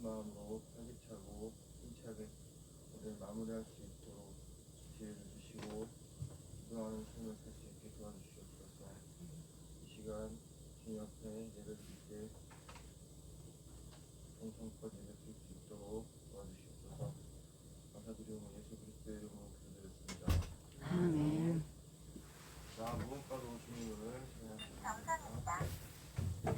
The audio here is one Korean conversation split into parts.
마음으로 활기차고 힘차게 오늘 마무리할 수 있도록 지혜를 주시고 기도하는 삶을 살 수 있게 도와주시옵소서. 이 시간 주님 앞에 예배를 드릴 때 정성껏 예배 드릴 수 있도록 도와주시옵소서. 감사드리고 예수 그리스도의 이름으로 기도드렸습니다. 아멘. 자, 무언가로 주님을 찬양하겠습니다. 감사합니다. 자,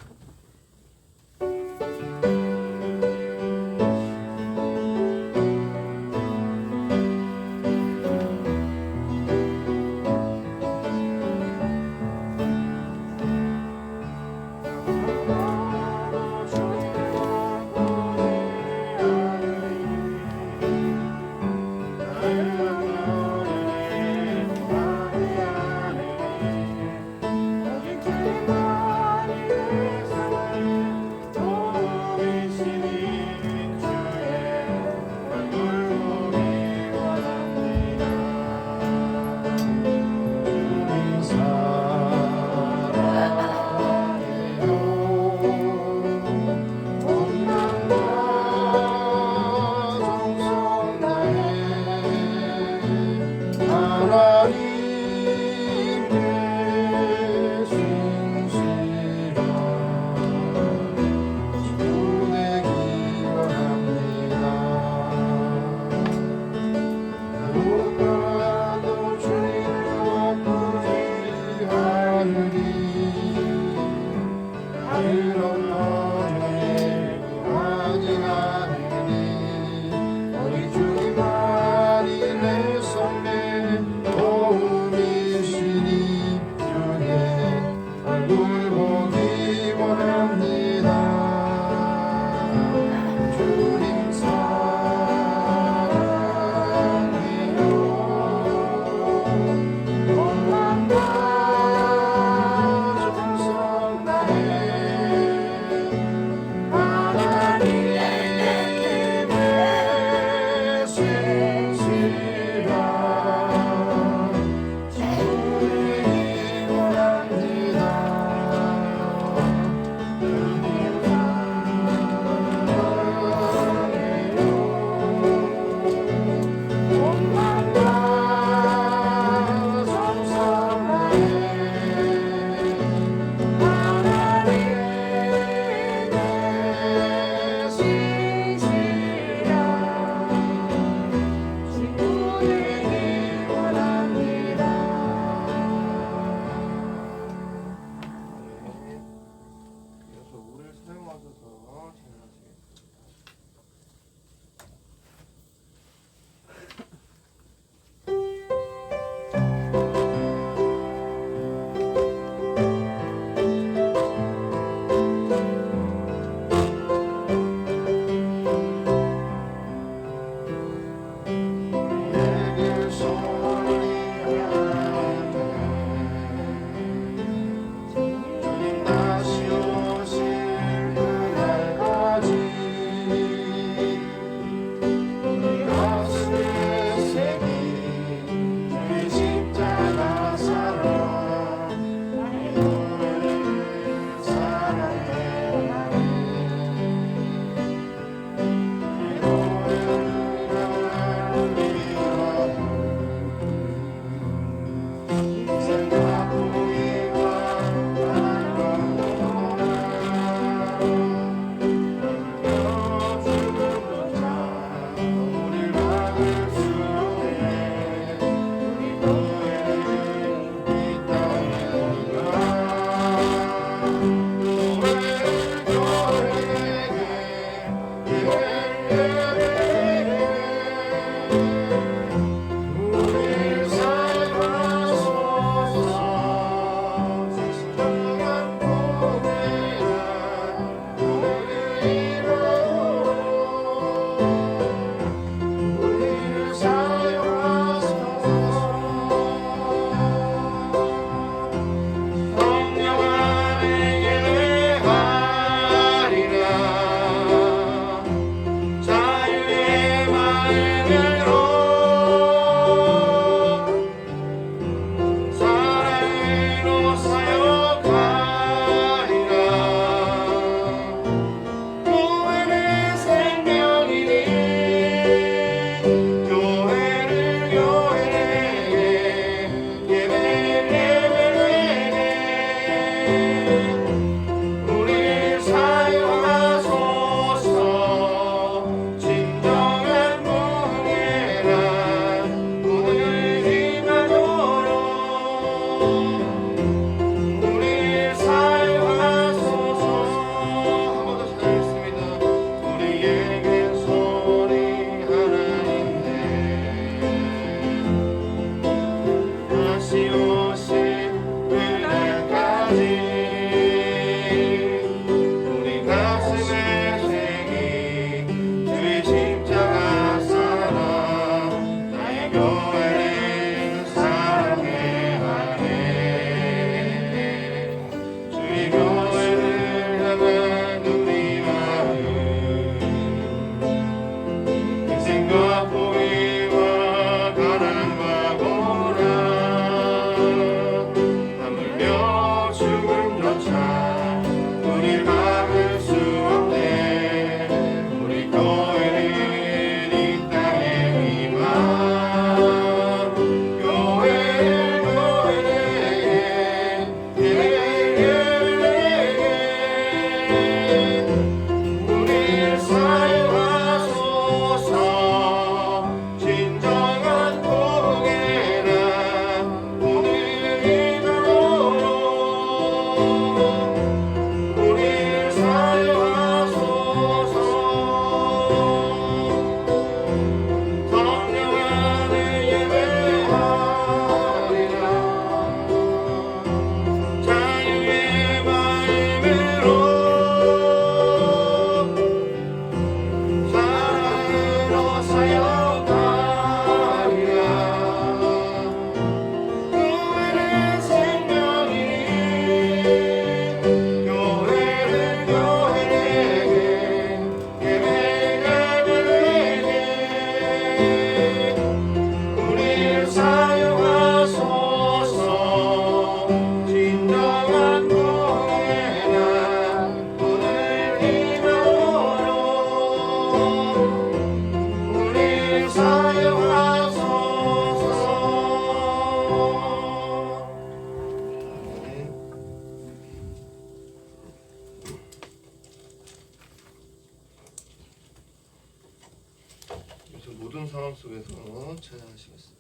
찬양하시겠습니다.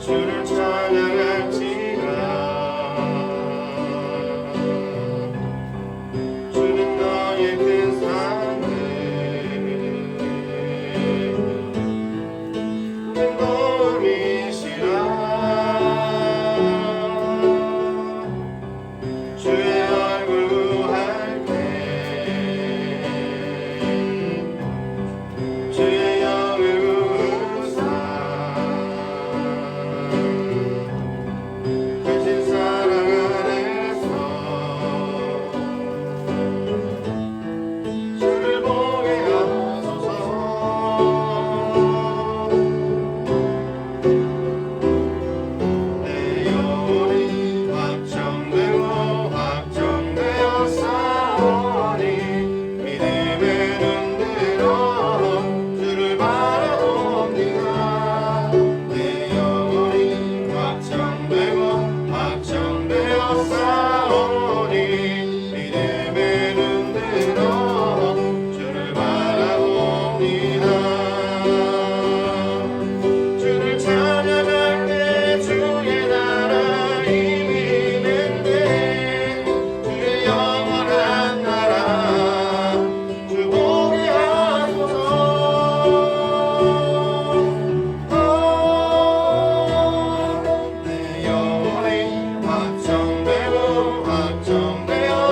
주를 찬양할지라 주는 너의 큰 산을 내 도움이시라 주의 얼굴 구할 때 주의 영을 구사 확정되고 확정되어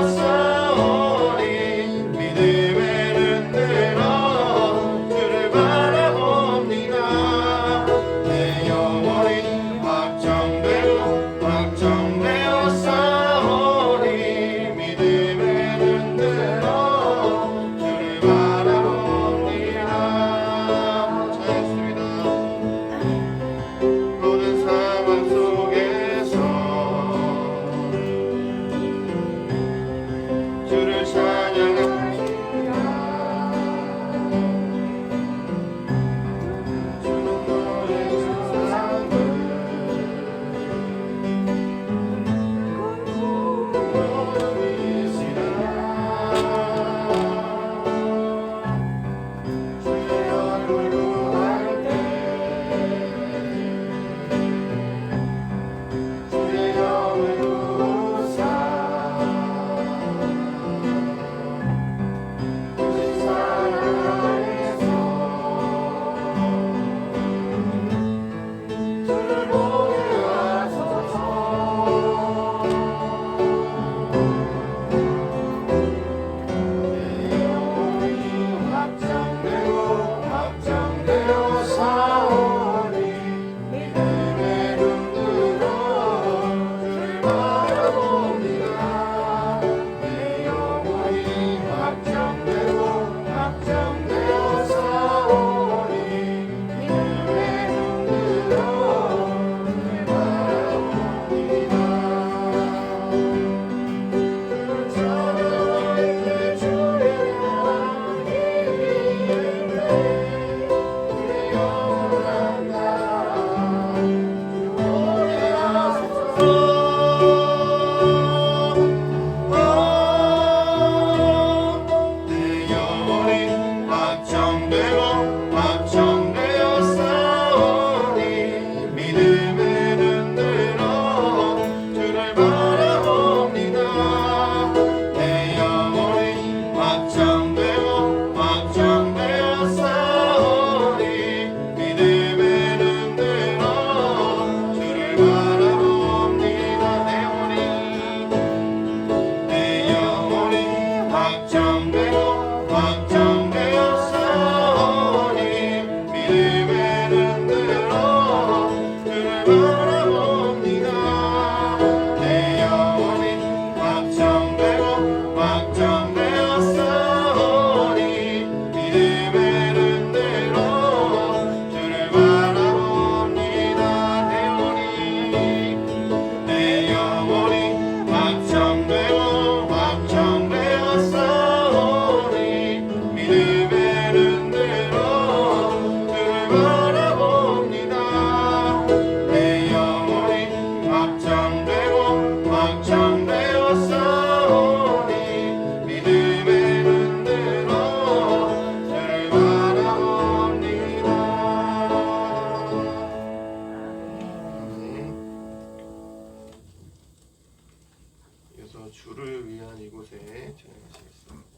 주님께서 주를 위한 이곳에 진행하시겠습니다.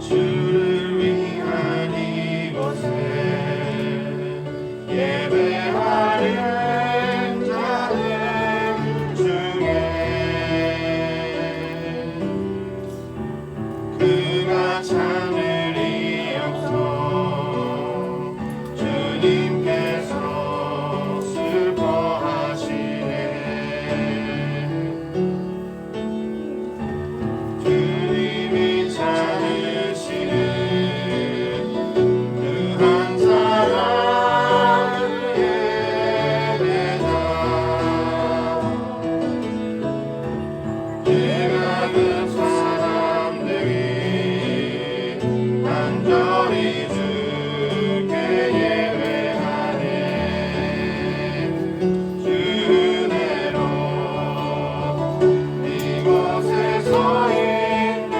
주를 위한 이곳에 예배하는 자들 중에 그가 참으리 없어 주님께서 슬퍼하시네. 주님이 찾으시는 그 한 사람을 예배다. 내가 그 사람들이 간절히 주께 예배하네. 주 은혜로 이곳에 서 있는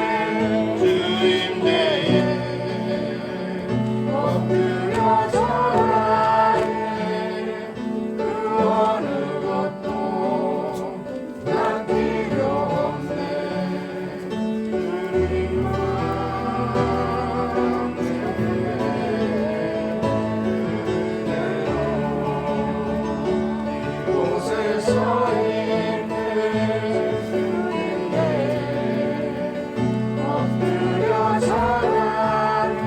주임대에 엎드려 절하네. 그 어느 것도 난 필요 없네. 주님만 이곳에 서 있는 주님께 엎드려 절하네.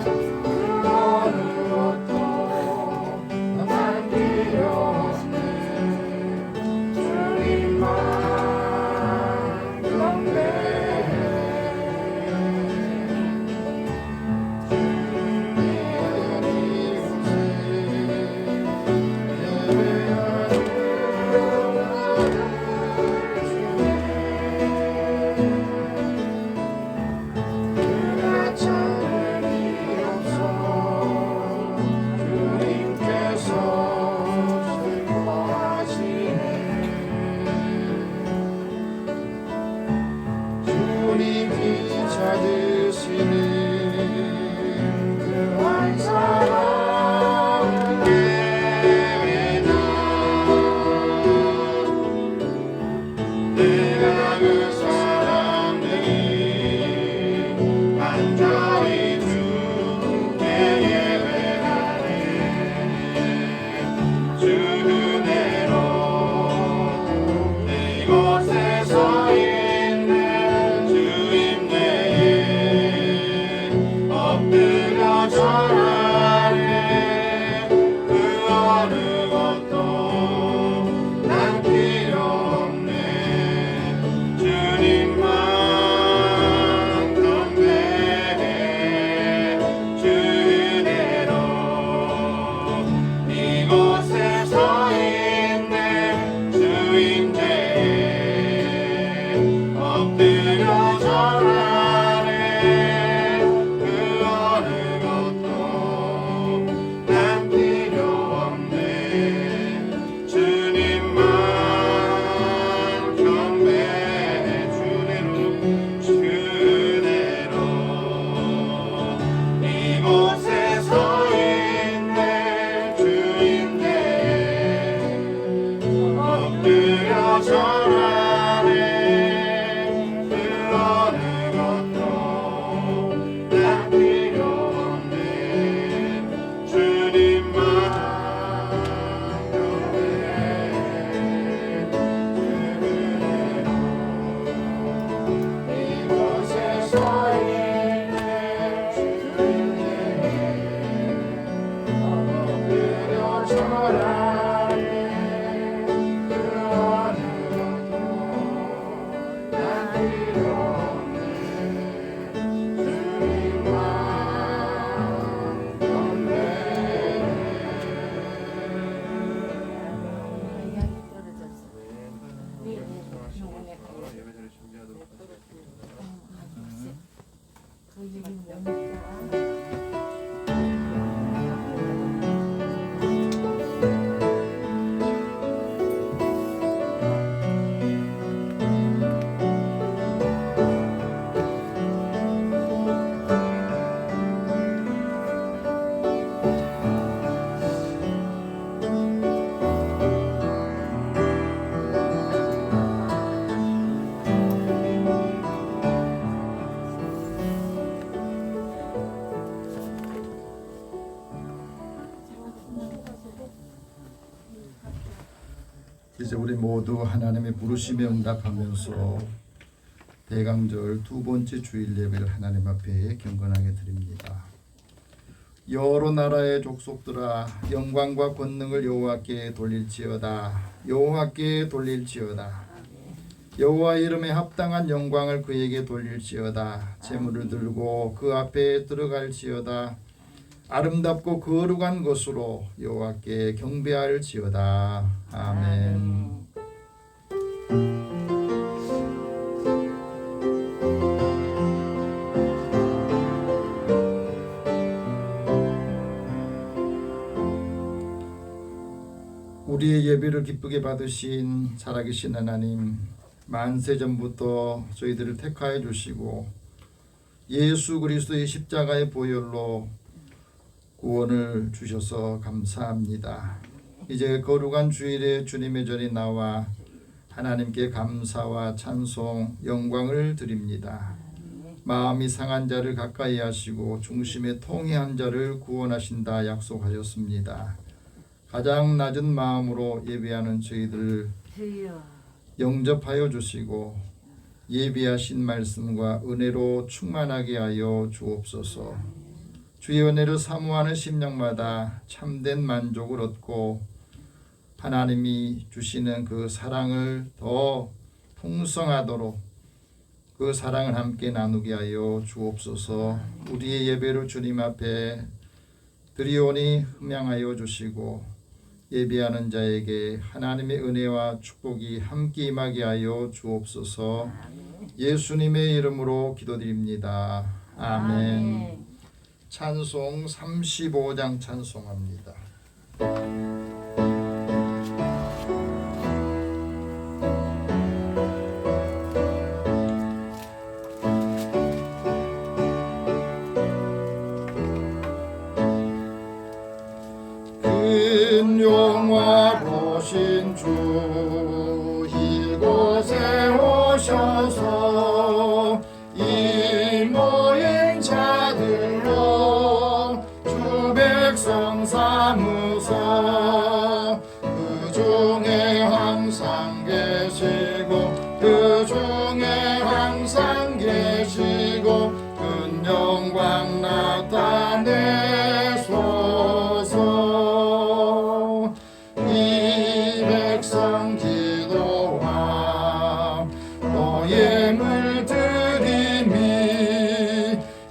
그 어느 것도 난 필요 없네. 주님만 경배해. 주를 위한 이곳에 예배하는 우리 모두 하나님의 부르심에 응답하면서 대강절 두 번째 주일 예배를 하나님 앞에 경건하게 드립니다. 여러 나라의 족속들아 영광과 권능을 여호와께 돌릴지어다. 여호와께 돌릴지어다. 여호와 이름에 합당한 영광을 그에게 돌릴지어다. 제물을 들고 그 앞에 들어갈지어다. 아름답고 거룩한 것으로 여호와께 경배할지어다. 아멘. 우리의 예배를 기쁘게 받으신 살아계신 하나님, 만세전부터 저희들을 택하여 주시고 예수 그리스도의 십자가의 보혈로 구원을 주셔서 감사합니다. 이제 거룩한 주일에 주님의 전에 나와 하나님께 감사와 찬송, 영광을 드립니다. 마음이 상한 자를 가까이 하시고 중심에 통회한 자를 구원하신다 약속하셨습니다. 가장 낮은 마음으로 예배하는 저희들 영접하여 주시고 예비하신 말씀과 은혜로 충만하게 하여 주옵소서. 주의 은혜를 사모하는 심령마다 참된 만족을 얻고 하나님이 주시는 그 사랑을 더 풍성하도록 그 사랑을 함께 나누게 하여 주옵소서. 우리의 예배를 주님 앞에 드리오니 흠양하여 주시고 예배하는 자에게 하나님의 은혜와 축복이 함께 임하게 하여 주옵소서. 예수님의 이름으로 기도드립니다. 아멘. 찬송 35장 찬송합니다. 영화 보신 주 이곳에 오셔서 이 모인 자들로 주 백성 삼으사 그 중에 항상 계시고 그 중에 항상 계시고 큰 영광 나타내소서. 예물 드림이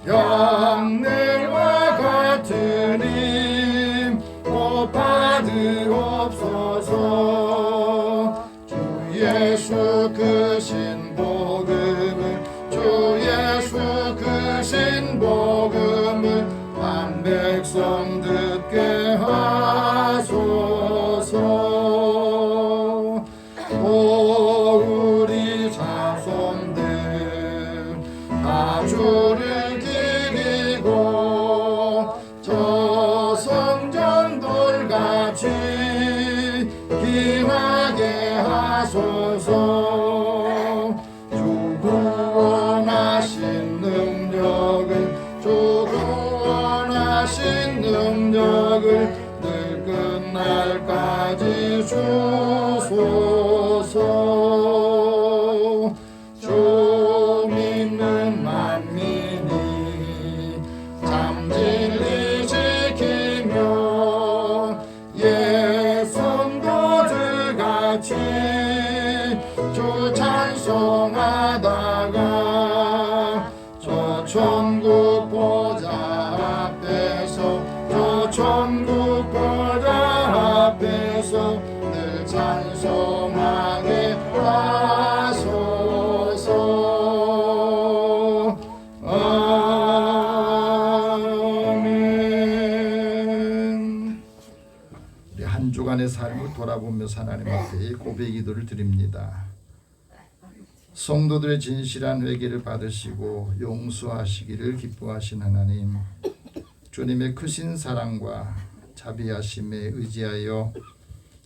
양ner과 같으니 곧 받으옵소서. 주 예수 크신 복음을 주 예수 크신 복음을 한 백성 듣게 하소서. 주를 기리고 저 성전 돌같이 기나게 하소서. 주 구원하신 능력을 주 구원하신 능력을 늘 끝날까지 주소서. 주 믿는 만민이 참 진리 지키며 옛 성도들같이 주 찬송하다가 저 천국 보좌 앞에서 저 천국 보좌 앞에서 늘 찬송하게 하소서. 아멘. 우리 한 주간의 삶을 돌아보면서 하나님 앞에 고백 기도를 드립니다. 성도들의 진실한 회개를 받으시고 용서하시기를 기뻐하신 하나님, 주님의 크신 사랑과 자비하심에 의지하여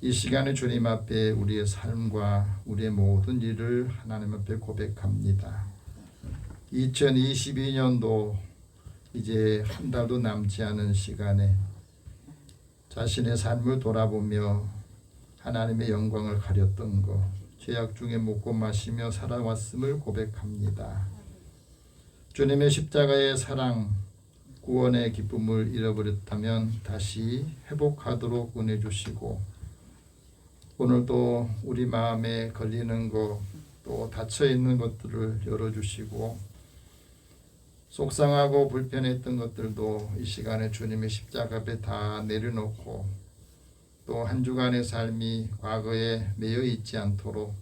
이 시간에 주님 앞에 우리의 삶과 우리의 모든 일을 하나님 앞에 고백합니다. 2022년도 이제 한 달도 남지 않은 시간에 자신의 삶을 돌아보며 하나님의 영광을 가렸던 것, 죄악 중에 먹고 마시며 살아왔음을 고백합니다. 주님의 십자가의 사랑, 구원의 기쁨을 잃어버렸다면 다시 회복하도록 은혜 주시고, 오늘도 우리 마음에 걸리는 것, 또 닫혀있는 것들을 열어주시고, 속상하고 불편했던 것들도 이 시간에 주님의 십자가 앞에 다 내려놓고, 또 한 주간의 삶이 과거에 매여 있지 않도록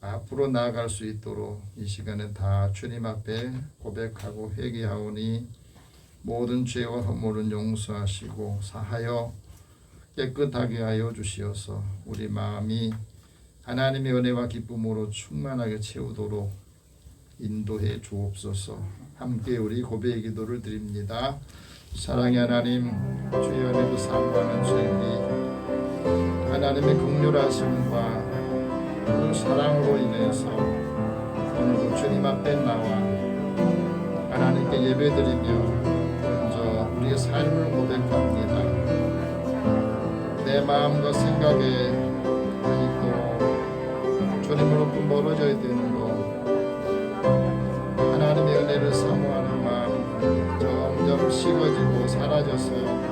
앞으로 나아갈 수 있도록 이 시간에 다 주님 앞에 고백하고 회개하오니 모든 죄와 허물은 용서하시고 사하여 깨끗하게 하여 주시어서 우리 마음이 하나님의 은혜와 기쁨으로 충만하게 채우도록 인도해 주옵소서. 함께 우리 고백의 기도를 드립니다. 사랑의 하나님, 주의 은혜도 사모하는 저희들이 하나님의 긍휼하심과 그 사랑으로 인해서 오늘도 주님 앞에 나와 하나님께 예배드리며 먼저 우리의 삶을 고백합니다. 내 마음과 생각에 아직도 주님으로부터 멀어져야 되는 것, 하나님의 은혜를 사모하는 마음 점점 식어지고 사라져서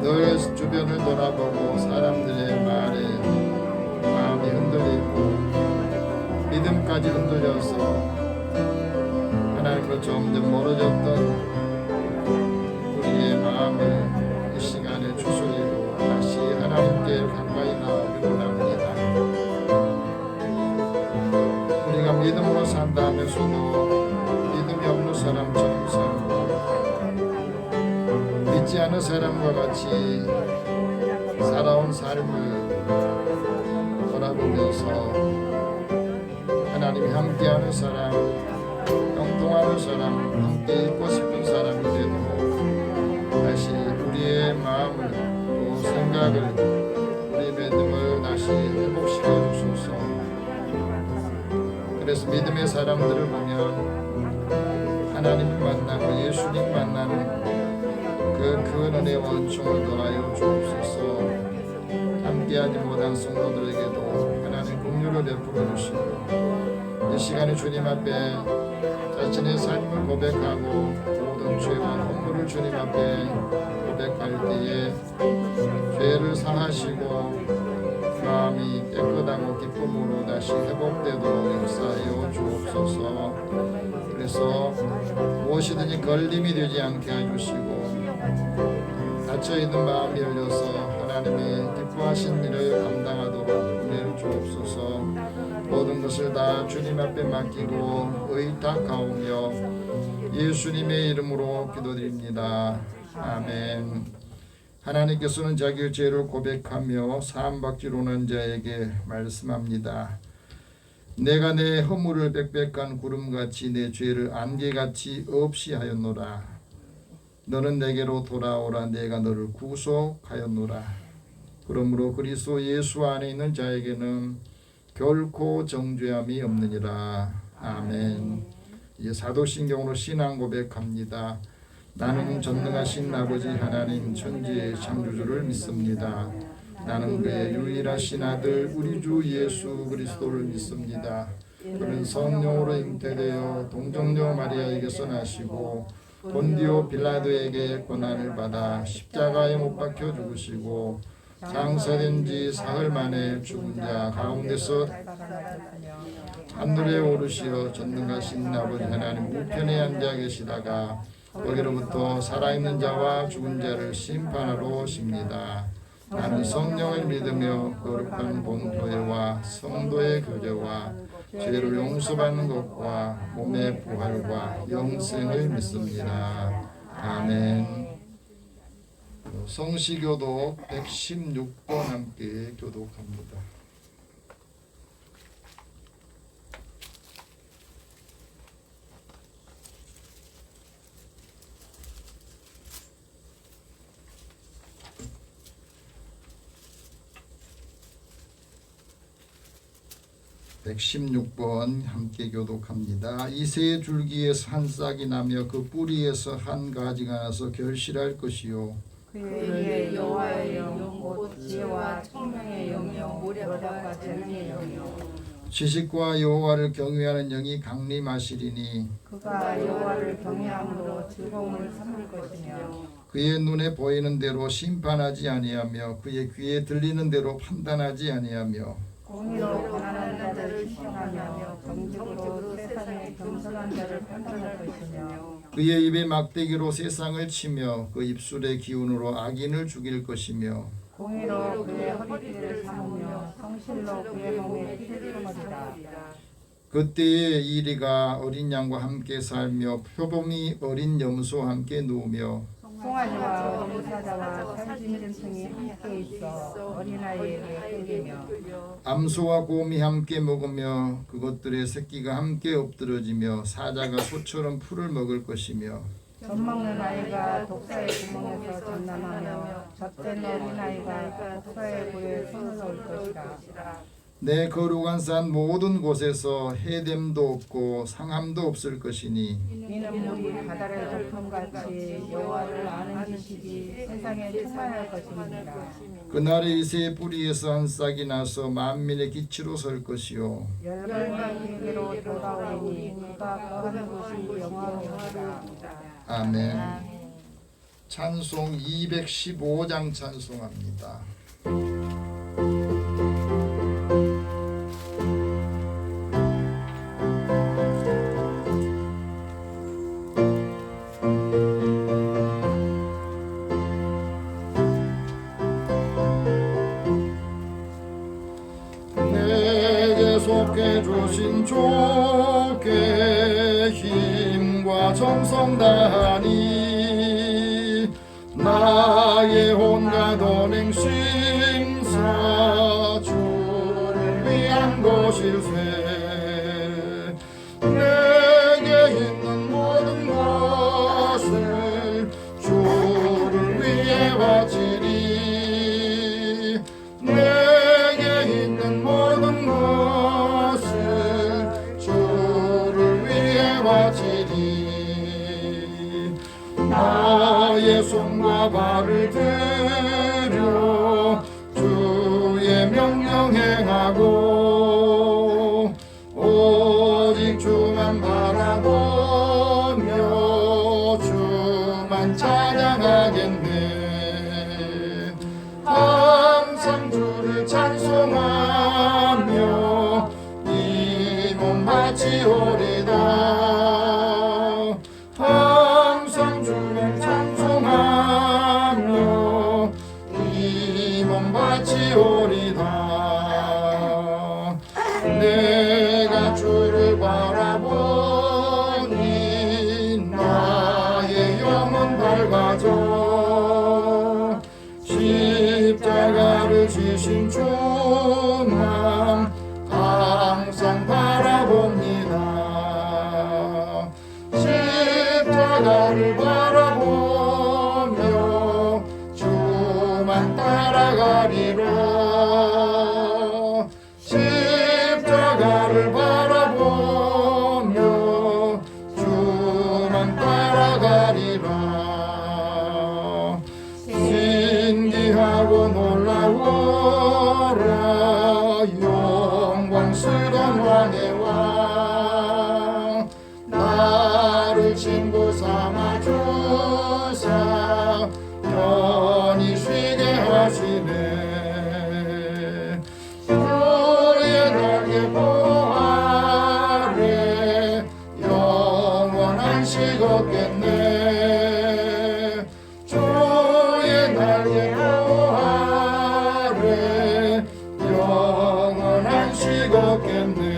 늘 주변을 돌아보고 사람들의 말에 마음이 흔들리고 믿음까지 흔들려서 하나님으로 점점 멀어졌던 우리의 마음을 이 시간에 주소리로 다시 하나님께 가까이 나오기를 원합니다. 우리가 믿음으로 산다 하면서도 믿음이 없는 사람처럼 살고 믿지 않은 사람과 같이 살아온 삶을 돌아보면서 하나님이 함께하는 사람, 형통하는 사람, 함께 있고 싶은 사람이 되도록 다시 우리의 마음을 또 생각을 우리의 믿음을 다시 회복시켜 주소서. 그래서 믿음의 사람들을 보면 하나님을 만나고 예수님 만나는 그 은혜의 원총을 더하여 주옵소서. 함께하지 못한 성도들에게도 하나님 긍휼을 베풀어 주시고 이 시간에 주님 앞에 자신의 삶을 고백하고 모든 죄와 허물을 주님 앞에 고백할 때에 죄를 사하시고 마음이 깨끗하고 기쁨으로 다시 회복되도록 역사하여 주옵소서. 그래서 무엇이든지 걸림이 되지 않게 해주시고 닫혀있는 마음이 열려서 하나님의 기뻐하신 일을 감당하도록 은혜를 주옵소서. 모든 것을 다 주님 앞에 맡기고 의탁하오며 예수님의 이름으로 기도드립니다. 아멘. 하나님께서는 자기의 죄를 고백하며 사함받기로 한 자에게 말씀합니다. 내가 내 허물을 빽빽한 구름같이 내 죄를 안개같이 없이 하였노라. 너는 내게로 돌아오라. 내가 너를 구속하였노라. 그러므로 그리스도 예수 안에 있는 자에게는 결코 정죄함이 없느니라. 아멘. 이제 사도신경으로 신앙 고백합니다. 나는 전능하신 아버지 하나님 천지의 창조주를 믿습니다. 나는 그의 유일하신 아들 우리 주 예수 그리스도를 믿습니다. 그는 성령으로 잉태되어 동정녀 마리아에게서 나시고 본디오 빌라도에게 고난을 받아 십자가에 못 박혀 죽으시고 장사된 지 사흘 만에 죽은 자 가운데서 하늘에 오르시어 전능하신 아버지 하나님 우편에 앉아 계시다가 거기로부터 살아있는 자와 죽은 자를 심판하러 오십니다. 나는 성령을 믿으며 거룩한 공교회와 성도의 교제와 죄를 용서받는 것과 몸의 부활과 영생을 믿습니다. 아멘. 성시교독 116번 함께 교독합니다. (116번) 함께 교독합니다. 이새의 줄기에서 한 싹이 나며 그 뿌리에서 한 가지가 나서 결실할 것이요 그의 여호와의 영, 곧 지혜와 청명의 영이요 모략과 재능의 영이요 지식과 여호와를 경외하는 영이 강림하시리니 그가 여호와를 경외함으로 즐거움을 삼을 것이며 그의 눈에 보이는 대로 심판하지 아니하며 그의 귀에 들리는 대로 판단하지 아니하며 공의로 가난한 자를 희생하며 정직으로 세상의 겸손한 자를 판단할 것이며 그의 입에 막대기로 세상을 치며 그 입술의 기운으로 악인을 죽일 것이며 공의로 그의 허리띠를 삼으며 성실로 그의 몸에 피를 품으리라. 그때에 이리가 어린 양과 함께 살며 표범이 어린 염소와 함께 누우며 송아지와 어린 사자와 살진 짐승이 함께 있어 어린아이에게 끌리며 암소와 곰이 함께 먹으며 그것들의 새끼가 함께 엎드러지며 사자가 소처럼 풀을 먹을 것이며 젖 먹는 아이가 독사의 구멍에서 장난하며 젖된 어린아이가 독사의 굴에 손을 넣을 것이라. 내 거룩한 산 모든 곳에서 해됨도 없고 상함도 없을 것이니 이는 물이 바다를 덮음같이 여호와를 아는 지식이 세상에 충만할 것입니다. 그날에 이새의 뿌리에서 한 싹이 나서 만민의 기치로 설 것이요 열방이 그에게로 돌아오리니 그가 거하는 곳이 영화로우리라. 아멘. 찬송 215장 찬송합니다. 내게 속해 주신 주께 힘과 정성 다하니 나의 온갖 언행 심사 주를 위한 것일세 내게 있는 모든 것을 주를 위해 바치리 내게 있는 모든 것을 주를 위해 바치리 나의 손과 발을 들여 주의 명령 행하고 오직 주만 바라보며 주만 찬양하겠네 항상 주를 찬송하며 이 몸 바치오리다 항상 주를 찬송하며 이 몸 바치오리다 내가 주를 바라보니 나의 영혼 밝아져 십자가를 지신 주만 항상 바라봅니다 십자가를 바라보며 주만 따라가리라 십자가를 바라보며 주만 따라가리라 신기하고 놀라워라 영광스러운 왕의 왕 나를 친구 삼아 주사 편히 쉬게 하시네 주의 날개 보호 아래 영원한 식 얻겠네 주의 날개 보호 아래 영원한 식 얻겠네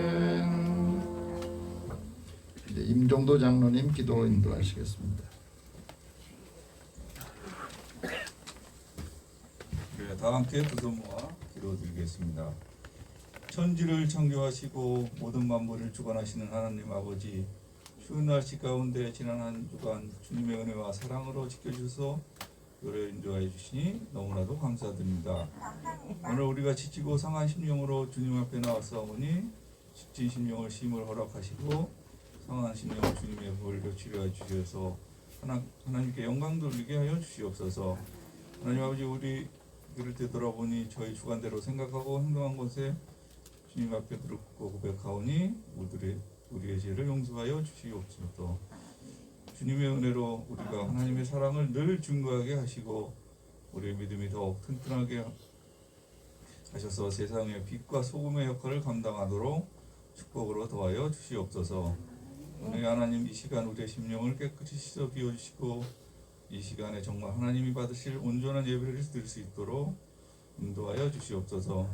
아멘. 이제 임종도 장로님 기도 인도하시겠습니다. 네, 다 함께 두 손 모아 기도드리겠습니다. 천지를 창조하시고 모든 만물을 주관하시는 하나님 아버지, 추운 날씨 가운데 지난 한 주간 주님의 은혜와 사랑으로 지켜주셔서 노래 인도하여 주시니 너무나도 감사드립니다. 오늘 우리가 지치고 상한 심령으로 주님 앞에 나왔사오니 지친 심령을 쉼을 허락하시고 상한 신령 주님의 보혈로 치료해 주셔서 하나님께 영광 돌리게 하여 주시옵소서. 하나님 아버지, 우리들을 되돌아보니 저희 주관대로 생각하고 행동한 것에 주님 앞에 그렇고 고백하오니 우리의 죄를 용서하여 주시옵소서. 주님의 은혜로 우리가 하나님의 사랑을 늘 증거하게 하시고 우리의 믿음이 더욱 튼튼하게 하셔서 세상의 빛과 소금의 역할을 감당하도록 축복으로 더하여 주시옵소서. 오늘 하나님, 이 시간 우리의 심령을 깨끗이 씻어 비워주시고 이 시간에 정말 하나님이 받으실 온전한 예배를 드릴 수 있도록 인도하여 주시옵소서.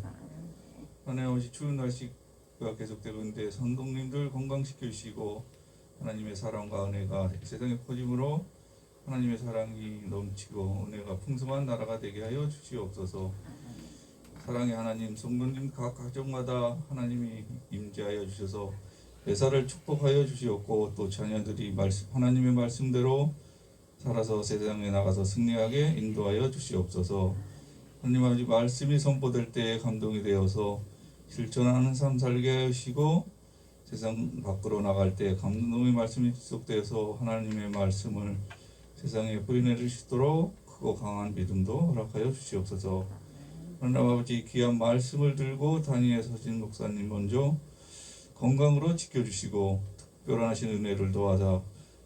하나님 아버지, 추운 날씨가 계속되고 있는데 성도님들 건강시켜 주시고 하나님의 사랑과 은혜가 세상에 퍼짐으로 하나님의 사랑이 넘치고 은혜가 풍성한 나라가 되게 하여 주시옵소서. 사랑의 하나님, 성도님 각 가정마다 하나님이 임재하여 주셔서 배사를 축복하여 주시옵고 또 자녀들이 하나님의 말씀대로 살아서 세상에 나가서 승리하게 인도하여 주시옵소서. 하나님 아버지, 말씀이 선포될 때에 감동이 되어서 실천하는 삶 살게 하시고 세상 밖으로 나갈 때 감동의 말씀이 지속되어서 하나님의 말씀을 세상에 뿌리내릴 수 있도록 크고 강한 믿음도 허락하여 주시옵소서. 하나님 아버지, 귀한 말씀을 들고 단위에 서신 목사님 먼저 건강으로 지켜주시고 특별하신 은혜를 도와서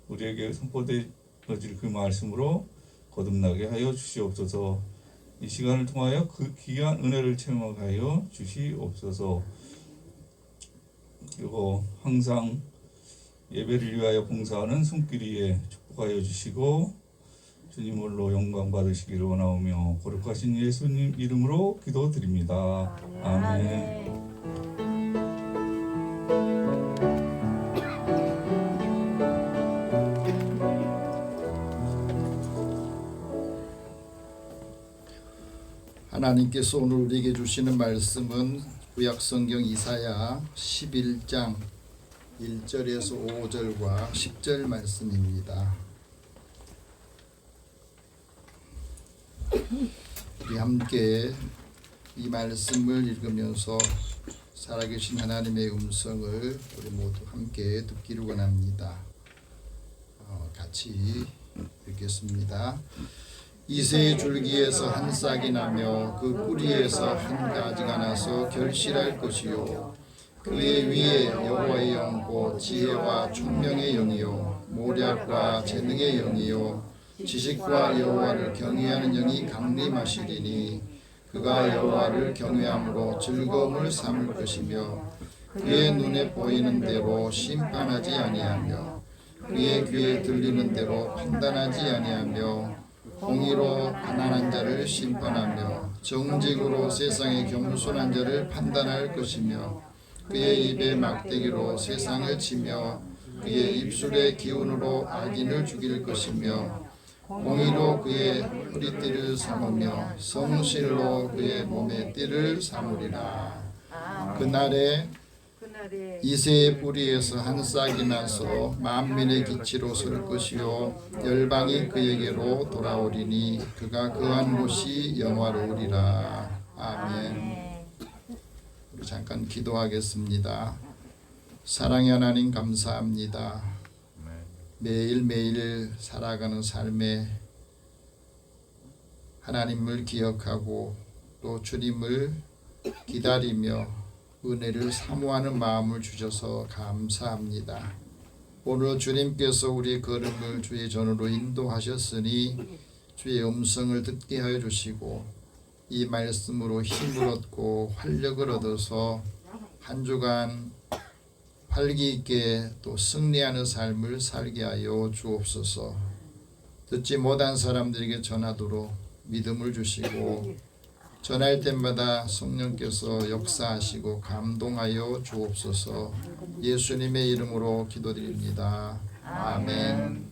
우리에게 선포되어질 그 말씀으로 거듭나게 하여 주시옵소서. 이 시간을 통하여 그 귀한 은혜를 체험하게 하여 주시옵소서. 그리고 항상 예배를 위하여 봉사하는 손길이에 축복하여 주시고 주님 홀로 영광 받으시기를 원하오며 거룩하신 예수님 이름으로 기도드립니다. 아멘. 하나님께서 오늘 우리에게 주시는 말씀은 구약성경 이사야 11장 1절에서 5절과 10절 말씀입니다. 우리 함께 이 말씀을 읽으면서 살아계신 하나님의 음성을 우리 모두 함께 듣기를 원합니다. 같이 읽겠습니다. 이새의 줄기에서 한 싹이 나며 그 뿌리에서 한 가지가 나서 결실할 것이요 그의 위에 여호와의 영 곧 지혜와 총명의 영이요 모략과 재능의 영이요 지식과 여호와를 경외하는 영이 강림하시리니 그가 여호와를 경외함으로 즐거움을 삼을 것이며 그의 눈에 보이는 대로 심판하지 아니하며 그의 귀에 들리는 대로 판단하지 아니하며 공의로 가난한 자를 심판하며 정직으로 세상의 겸손한 자를 판단할 것이며 그의 입에 막대기로 세상을 치며 그의 입술의 기운으로 악인을 죽일 것이며 공의로 그의 허리띠를 삼으며 성실로 그의 몸의 띠를 삼으리라. 그날에 이새의 뿌리에서 한 싹이 나서 만민의 기치로 설 것이요 열방이 그에게로 돌아오리니 그가 거한 곳이 영화로우리라. 아멘. 우리 잠깐 기도하겠습니다. 사랑의 하나님, 감사합니다. 매일매일 살아가는 삶에 하나님을 기억하고 또 주님을 기다리며 은혜를 사모하는 마음을 주셔서 감사합니다. 오늘 주님께서 우리의 걸음을 주의 전으로 인도하셨으니 주의 음성을 듣게 하여 주시고 이 말씀으로 힘을 얻고 활력을 얻어서 한 주간 활기 있게 또 승리하는 삶을 살게 하여 주옵소서. 듣지 못한 사람들에게 전하도록 믿음을 주시고 전할 때마다 성령께서 역사하시고 감동하여 주옵소서. 예수님의 이름으로 기도드립니다. 아멘.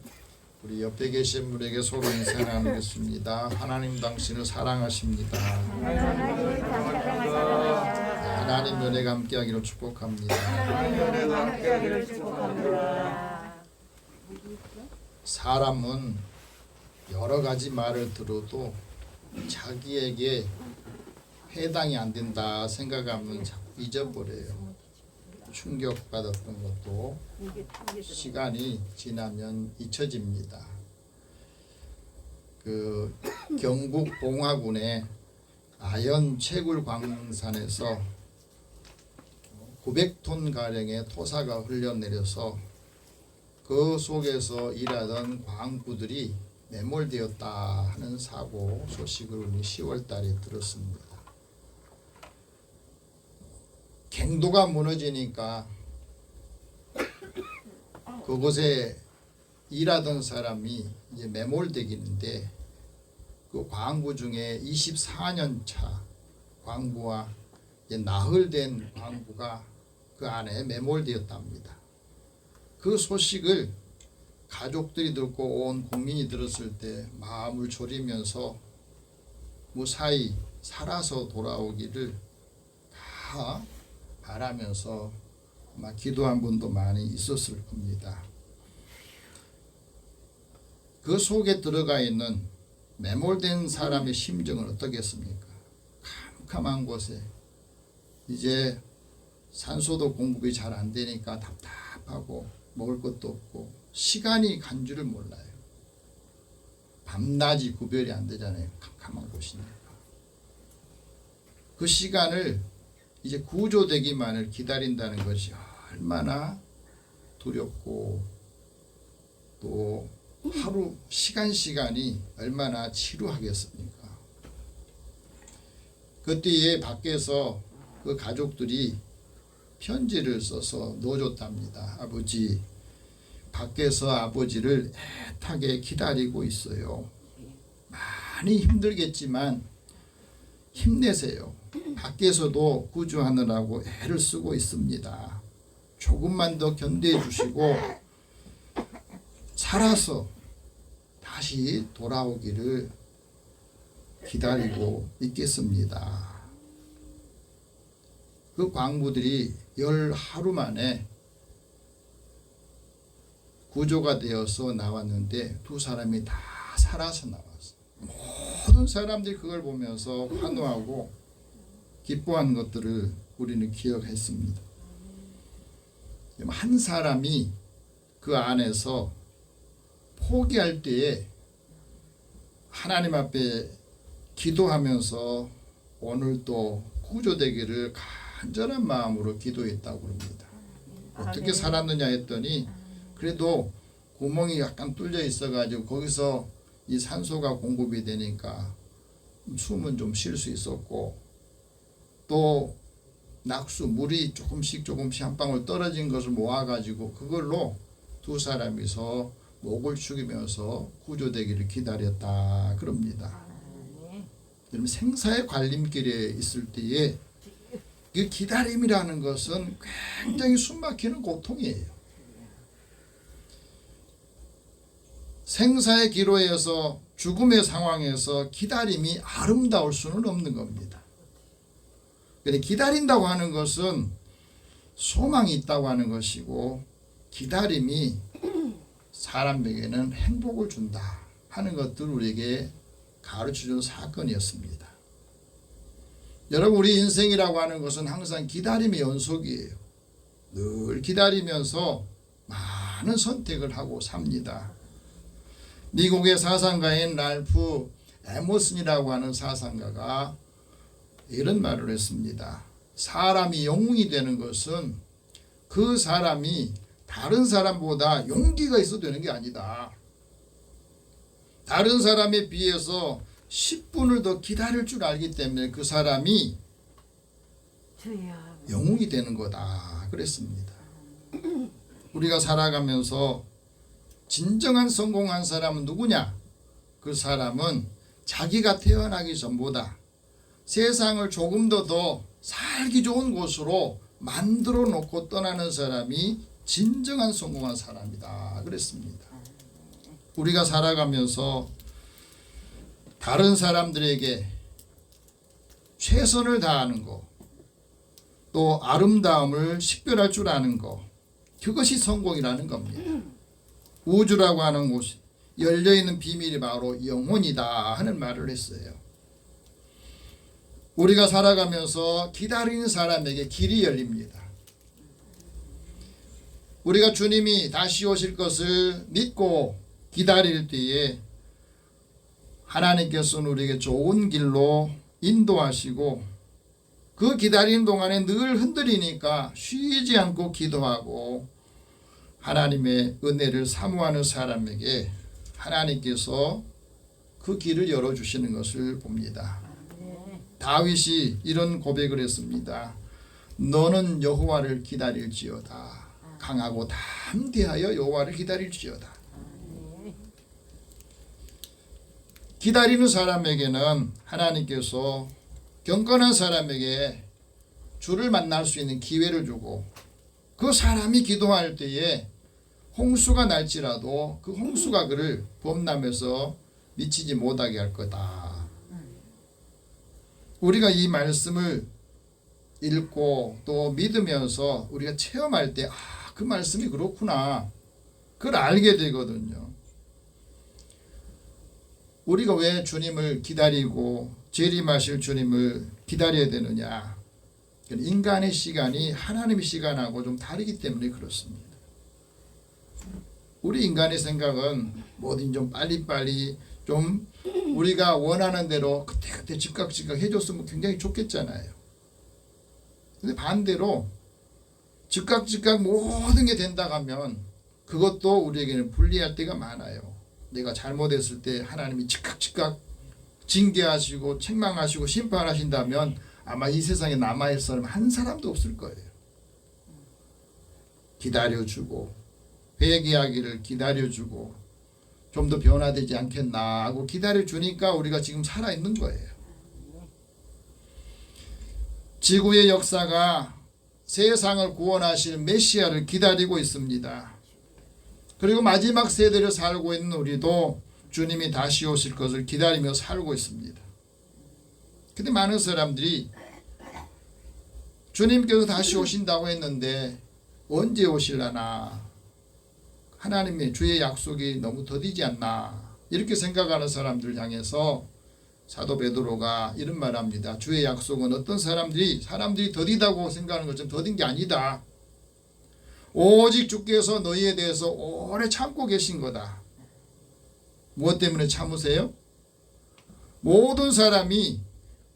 우리 옆에 계신 분에게 서로 인사 나누겠습니다. 하나님 당신을 사랑하십니다. 하나님 은혜가 함께하기를 축복합니다. 사람은 여러 가지 말을 들어도 자기에게 해당이 안 된다 생각하면 자꾸 잊어버려요. 충격받았던 것도 시간이 지나면 잊혀집니다. 그 경북 봉화군의 아연 채굴 광산에서 900톤 가량의 토사가 흘러내려서 그 속에서 일하던 광부들이 매몰되었다 하는 사고 소식을 우리 10월 달에 들었습니다. 갱도가 무너지니까 그곳에 일하던 사람이 이제 매몰되기는데 그 광부 중에 24년 차 광부와 이제 나흘된 광부가 그 안에 매몰되었답니다. 그 소식을 가족들이 듣고 온 국민이 들었을 때 마음을 졸이면서 무사히 살아서 돌아오기를 다 바라면서 아마 기도한 분도 많이 있었을 겁니다. 그 속에 들어가 있는 매몰된 사람의 심정은 어떻겠습니까? 캄캄한 곳에 이제 산소도 공급이 잘 안 되니까 답답하고 먹을 것도 없고 시간이 간 줄을 몰라요. 밤낮이 구별이 안 되잖아요. 캄캄한 곳이니까. 그 시간을 이제 구조되기만을 기다린다는 것이 얼마나 두렵고 또 하루 시간이 얼마나 지루하겠습니까? 그때에 밖에서 그 가족들이 편지를 써서 넣어줬답니다. 아버지, 밖에서 아버지를 애타게 기다리고 있어요. 많이 힘들겠지만 힘내세요. 밖에서도 구조하느라고 애를 쓰고 있습니다. 조금만 더 견뎌 주시고 살아서 다시 돌아오기를 기다리고 있겠습니다. 그 광부들이 10하루 만에 구조가 되어서 나왔는데 두 사람이 다 살아서 나왔어요. 모든 사람들이 그걸 보면서 환호하고 기뻐한 것들을 우리는 기억했습니다. 한 사람이 그 안에서 포기할 때에 하나님 앞에 기도하면서 오늘도 구조되기를 간절한 마음으로 기도했다고 합니다. 어떻게 살았느냐 했더니 그래도 구멍이 약간 뚫려 있어가지고 거기서 이 산소가 공급이 되니까 숨은 좀 쉴 수 있었고 또 낙수 물이 조금씩 한 방울 떨어진 것을 모아가지고 그걸로 두 사람이서 목을 축이면서 구조되기를 기다렸다 그럽니다. 여러분 생사의 관림길에 있을 때에 그 기다림이라는 것은 굉장히 숨막히는 고통이에요. 생사의 기로에서 죽음의 상황에서 기다림이 아름다울 수는 없는 겁니다. 그런데 기다린다고 하는 것은 소망이 있다고 하는 것이고 기다림이 사람에게는 행복을 준다 하는 것들을 우리에게 가르쳐준 사건이었습니다. 여러분 우리 인생이라고 하는 것은 항상 기다림의 연속이에요. 늘 기다리면서 많은 선택을 하고 삽니다. 미국의 사상가인 랄프 에머슨이라고 하는 사상가가 이런 말을 했습니다. 사람이 영웅이 되는 것은 그 사람이 다른 사람보다 용기가 있어도 되는 게 아니다. 다른 사람에 비해서 10분을 더 기다릴 줄 알기 때문에 그 사람이 영웅이 되는 거다 그랬습니다. 우리가 살아가면서 진정한 성공한 사람은 누구냐? 그 사람은 자기가 태어나기 전보다 세상을 조금 더 살기 좋은 곳으로 만들어 놓고 떠나는 사람이 진정한 성공한 사람이다 그랬습니다. 우리가 살아가면서 다른 사람들에게 최선을 다하는 것, 또 아름다움을 식별할 줄 아는 것, 그것이 성공이라는 겁니다. 우주라고 하는 곳이 열려있는 비밀이 바로 영혼이다 하는 말을 했어요. 우리가 살아가면서 기다리는 사람에게 길이 열립니다. 우리가 주님이 다시 오실 것을 믿고 기다릴 때에 하나님께서는 우리에게 좋은 길로 인도하시고 그 기다리는 동안에 늘 흔들리니까 쉬지 않고 기도하고 하나님의 은혜를 사모하는 사람에게 하나님께서 그 길을 열어주시는 것을 봅니다. 다윗이 이런 고백을 했습니다. 너는 여호와를 기다릴지어다. 강하고 담대하여 여호와를 기다릴지어다. 기다리는 사람에게는 하나님께서 경건한 사람에게 주를 만날 수 있는 기회를 주고 그 사람이 기도할 때에 홍수가 날지라도 그 홍수가 그를 범람해서 미치지 못하게 할 거다. 우리가 이 말씀을 읽고 또 믿으면서 우리가 체험할 때 그 말씀이 그렇구나. 그걸 알게 되거든요. 우리가 왜 주님을 기다리고 재림하실 주님을 기다려야 되느냐. 인간의 시간이 하나님의 시간하고 좀 다르기 때문에 그렇습니다. 우리 인간의 생각은 뭐든 좀 빨리빨리 좀 우리가 원하는 대로 그때그때 즉각 해줬으면 굉장히 좋겠잖아요. 근데 반대로 즉각 모든 게 된다 하면 그것도 우리에게는 불리할 때가 많아요. 내가 잘못했을 때 하나님이 즉각 징계하시고 책망하시고 심판하신다면 아마 이 세상에 남아있을 사람 한 사람도 없을 거예요. 기다려주고 회개하기를 기다려주고 좀 더 변화되지 않겠나 하고 기다려주니까 우리가 지금 살아있는 거예요. 지구의 역사가 세상을 구원하실 메시아를 기다리고 있습니다. 그리고 마지막 세대를 살고 있는 우리도 주님이 다시 오실 것을 기다리며 살고 있습니다. 근데 많은 사람들이 주님께서 다시 오신다고 했는데 언제 오실라나, 하나님의 주의 약속이 너무 더디지 않나, 이렇게 생각하는 사람들을 향해서 사도 베드로가 이런 말합니다. 주의 약속은 어떤 사람들이 더디다고 생각하는 것처럼 더딘 게 아니다. 오직 주께서 너희에 대해서 오래 참고 계신 거다. 무엇 때문에 참으세요? 모든 사람이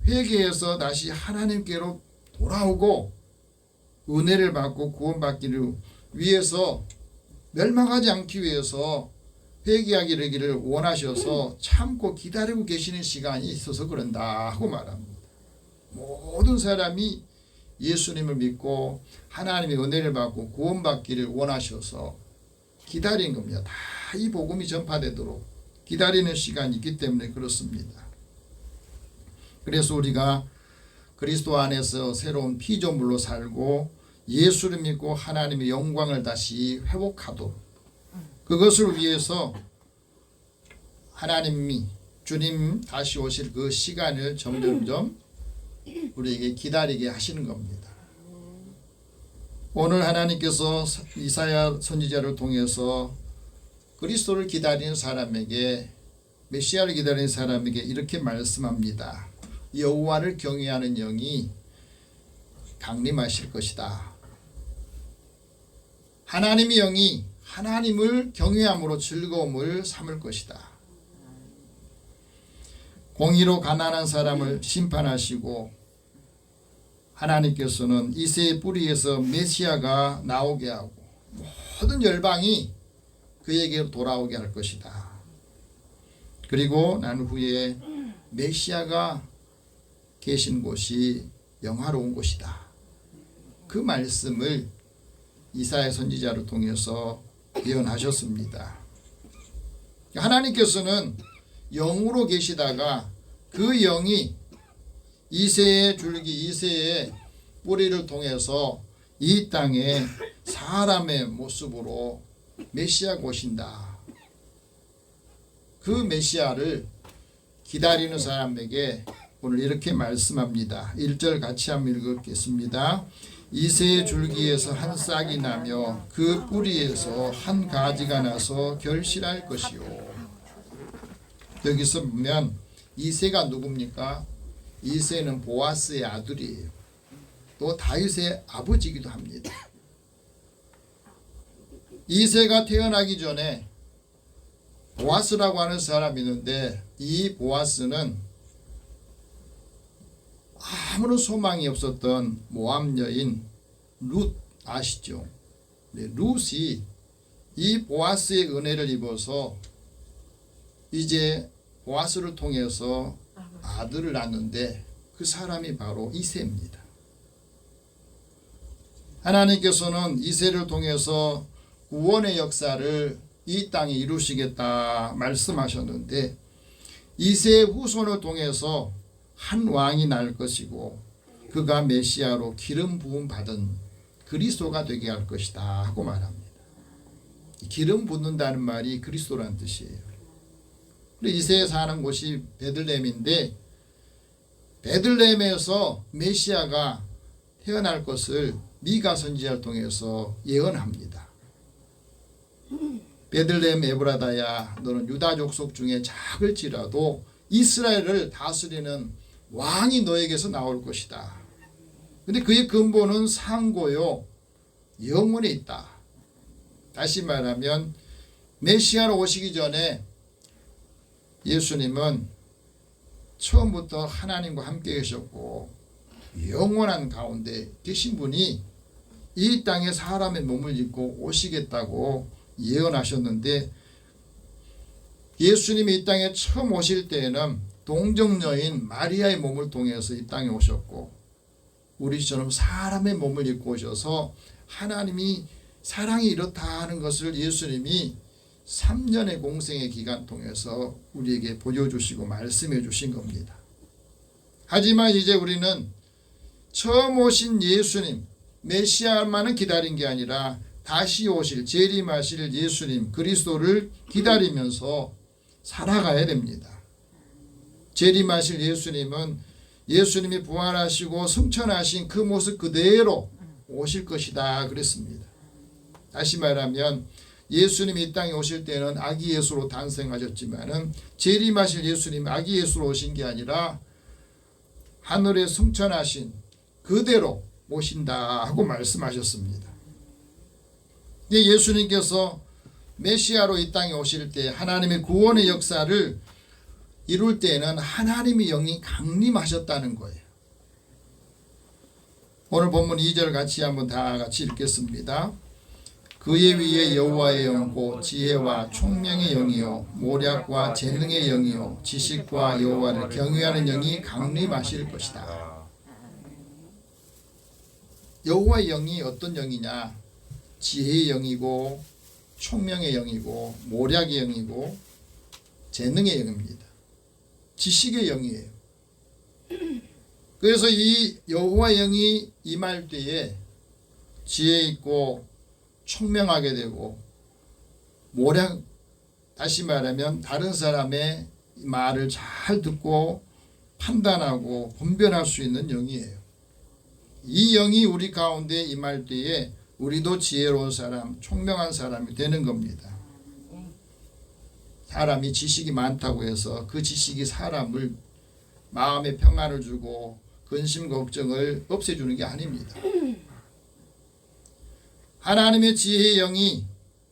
회개해서 다시 하나님께로 돌아오고 은혜를 받고 구원받기를 위해서, 멸망하지 않기 위해서 회개하기를 원하셔서 참고 기다리고 계시는 시간이 있어서 그런다 하고 말합니다. 모든 사람이 예수님을 믿고 하나님의 은혜를 받고 구원받기를 원하셔서 기다린 겁니다. 다 이 복음이 전파되도록 기다리는 시간이 있기 때문에 그렇습니다. 그래서 우리가 그리스도 안에서 새로운 피조물로 살고 예수를 믿고 하나님의 영광을 다시 회복하도록, 그것을 위해서 하나님이 주님 다시 오실 그 시간을 점점점 우리에게 기다리게 하시는 겁니다. 오늘 하나님께서 이사야 선지자를 통해서 그리스도를 기다리는 사람에게, 메시아를 기다리는 사람에게 이렇게 말씀합니다. 여호와를 경외하는 영이 강림하실 것이다. 하나님의 영이 하나님을 경외함으로 즐거움을 삼을 것이다. 공의로 가난한 사람을 심판하시고 하나님께서는 이새의 뿌리에서 메시아가 나오게 하고 모든 열방이 그에게 돌아오게 할 것이다. 그리고 난 후에 메시아가 계신 곳이 영화로운 곳이다. 그 말씀을 이사야 선지자를 통해서 예언하셨습니다. 하나님께서는 영으로 계시다가 그 영이 이새의 줄기, 이새의 뿌리를 통해서 이 땅에 사람의 모습으로 메시아가 오신다. 그 메시아를 기다리는 사람에게 오늘 이렇게 말씀합니다. 1절 같이 한번 읽겠습니다. 이새의 줄기에서 한 싹이 나며 그 뿌리에서 한 가지가 나서 결실할 것이요. 여기서 보면 이새가 누굽니까? 이새는 보아스의 아들이에요. 또 다윗의 아버지이기도 합니다. 이새가 태어나기 전에 보아스라고 하는 사람이 있는데, 이 보아스는 아무런 소망이 없었던 모압 여인 룻 아시죠? 네, 룻이 이 보아스의 은혜를 입어서 이제 보아스를 통해서 아들을 낳는데, 그 사람이 바로 이새입니다. 하나님께서는 이새를 통해서 구원의 역사를 이 땅에 이루시겠다 말씀하셨는데, 이새의 후손을 통해서 한 왕이 날 것이고 그가 메시아로 기름 부음 받은 그리스도가 되게 할 것이다 하고 말합니다. 기름 붓는다는 말이 그리스도라는 뜻이에요. 이새에 사는 곳이 베들레헴인데, 베들레헴에서 메시아가 태어날 것을 미가 선지자를 통해서 예언합니다. 베들레헴 에브라다야, 너는 유다 족속 중에 작을지라도 이스라엘을 다스리는 왕이 너에게서 나올 것이다. 근데 그의 근본은 상고요 영원에 있다. 다시 말하면 메시아로 오시기 전에 예수님은 처음부터 하나님과 함께 계셨고 영원한 가운데 계신 분이 이 땅에 사람의 몸을 입고 오시겠다고 예언하셨는데, 예수님이 이 땅에 처음 오실 때에는 동정녀인 마리아의 몸을 통해서 이 땅에 오셨고, 우리처럼 사람의 몸을 입고 오셔서 하나님이 사랑이 이렇다 하는 것을 예수님이 3년의 공생의 기간 통해서 우리에게 보여주시고 말씀해 주신 겁니다. 하지만 이제 우리는 처음 오신 예수님 메시아만은 기다린 게 아니라 다시 오실 재림하실 예수님 그리스도를 기다리면서 살아가야 됩니다. 재림하실 예수님은 예수님이 부활하시고 승천하신 그 모습 그대로 오실 것이다 그랬습니다. 다시 말하면 예수님이 이 땅에 오실 때는 아기 예수로 탄생하셨지만은 재림하실 예수님이 아기 예수로 오신 게 아니라 하늘에 승천하신 그대로 오신다 하고 말씀하셨습니다. 예수님께서 메시아로 이 땅에 오실 때 하나님의 구원의 역사를 이룰 때에는 하나님의 영이 강림하셨다는 거예요. 오늘 본문 2절 같이 한번 다 같이 읽겠습니다. 그의 위에 여호와의 영고 지혜와 총명의 영이요 모략과 재능의 영이요 지식과 여호와를 경외하는 영이 강림하실 것이다. 여호와의 영이 어떤 영이냐? 지혜의 영이고 총명의 영이고 모략의 영이고 재능의 영입니다. 지식의 영이에요. 그래서 이 여호와의 영이 임할 때에 지혜 있고 총명하게 되고 모략, 다시 말하면 다른 사람의 말을 잘 듣고 판단하고 분별할 수 있는 영이에요. 이 영이 우리 가운데 임할 때에 우리도 지혜로운 사람, 총명한 사람이 되는 겁니다. 사람이 지식이 많다고 해서 그 지식이 사람을 마음에 평안을 주고 근심 걱정을 없애주는 게 아닙니다. 하나님의 지혜의 영이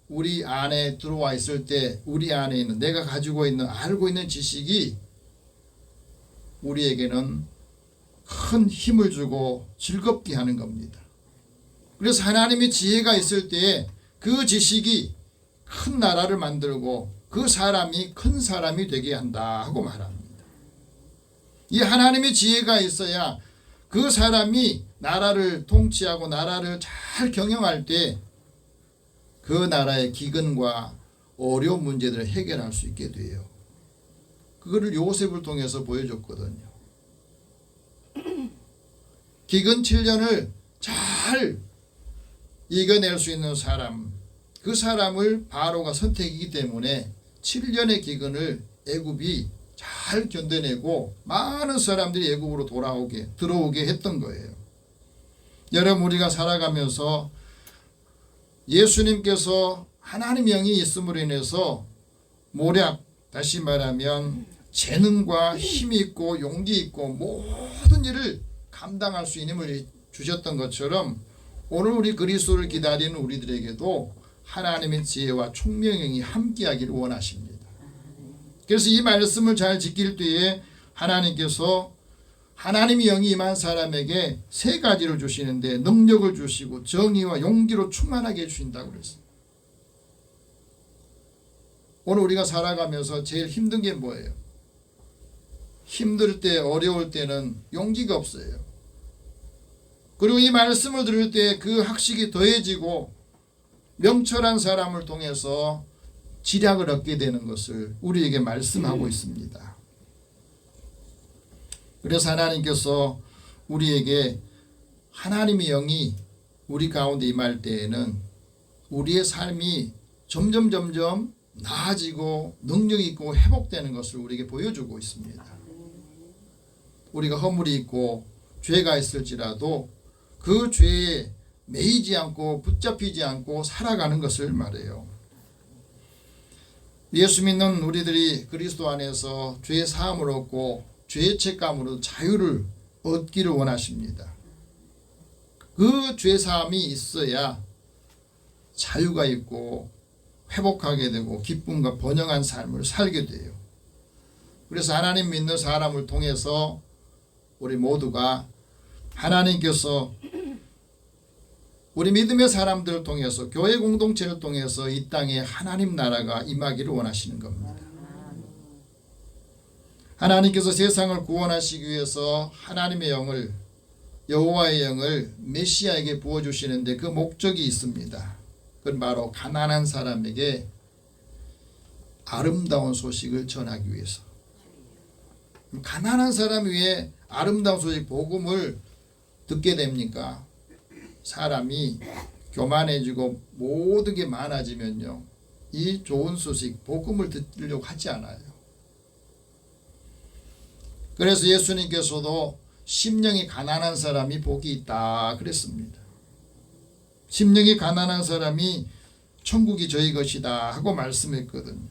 우리 안에 들어와 있을 때 우리 안에 있는 내가 가지고 있는 알고 있는 지식이 우리에게는 큰 힘을 주고 즐겁게 하는 겁니다. 그래서 하나님의 지혜가 있을 때에 그 지식이 큰 나라를 만들고 그 사람이 큰 사람이 되게 한다 하고 말합니다. 이 하나님의 지혜가 있어야 그 사람이 나라를 통치하고 나라를 잘 경영할 때 그 나라의 기근과 어려운 문제들을 해결할 수 있게 돼요. 그거를 요셉을 통해서 보여줬거든요. 기근 7년을 잘 이겨낼 수 있는 사람, 그 사람을 바로가 선택이기 때문에 7년의 기근을 애굽이 잘 견뎌내고 많은 사람들이 애굽으로 들어오게 했던 거예요. 여러분, 우리가 살아가면서 예수님께서 하나님의 영이 있음으로 인해서 모략, 다시 말하면 재능과 힘이 있고 용기 있고 모든 일을 감당할 수 있는 힘을 주셨던 것처럼 오늘 우리 그리스도를 기다리는 우리들에게도 하나님의 지혜와 총명이 함께하기를 원하십니다. 그래서 이 말씀을 잘 지킬 때에 하나님께서 하나님의 영이 임한 사람에게 세 가지를 주시는데 능력을 주시고 정의와 용기로 충만하게 해주신다고 그랬습니다. 오늘 우리가 살아가면서 제일 힘든 게 뭐예요? 힘들 때, 어려울 때는 용기가 없어요. 그리고 이 말씀을 들을 때 그 학식이 더해지고 명철한 사람을 통해서 지략을 얻게 되는 것을 우리에게 말씀하고 있습니다. 그래서 하나님께서 우리에게 하나님의 영이 우리 가운데 임할 때에는 우리의 삶이 점점 나아지고 능력이 있고 회복되는 것을 우리에게 보여주고 있습니다. 우리가 허물이 있고 죄가 있을지라도 그 죄에 매이지 않고 붙잡히지 않고 살아가는 것을 말해요. 예수 믿는 우리들이 그리스도 안에서 죄 사함을 얻고 죄의 책감으로 자유를 얻기를 원하십니다. 그 죄 사함이 있어야 자유가 있고 회복하게 되고 기쁨과 번영한 삶을 살게 돼요. 그래서 하나님 믿는 사람을 통해서 우리 모두가 하나님께서 우리 믿음의 사람들을 통해서 교회 공동체를 통해서 이 땅에 하나님 나라가 임하기를 원하시는 겁니다. 하나님께서 세상을 구원하시기 위해서 하나님의 영을 여호와의 영을 메시아에게 부어주시는데 그 목적이 있습니다. 그건 바로 가난한 사람에게 아름다운 소식을 전하기 위해서. 가난한 사람 위에 아름다운 소식 복음을 듣게 됩니까? 사람이 교만해지고 모든 게 많아지면요, 이 좋은 소식 복음을 듣으려고 하지 않아요. 그래서 예수님께서도 심령이 가난한 사람이 복이 있다 그랬습니다. 심령이 가난한 사람이 천국이 저희 것이다 하고 말씀했거든요.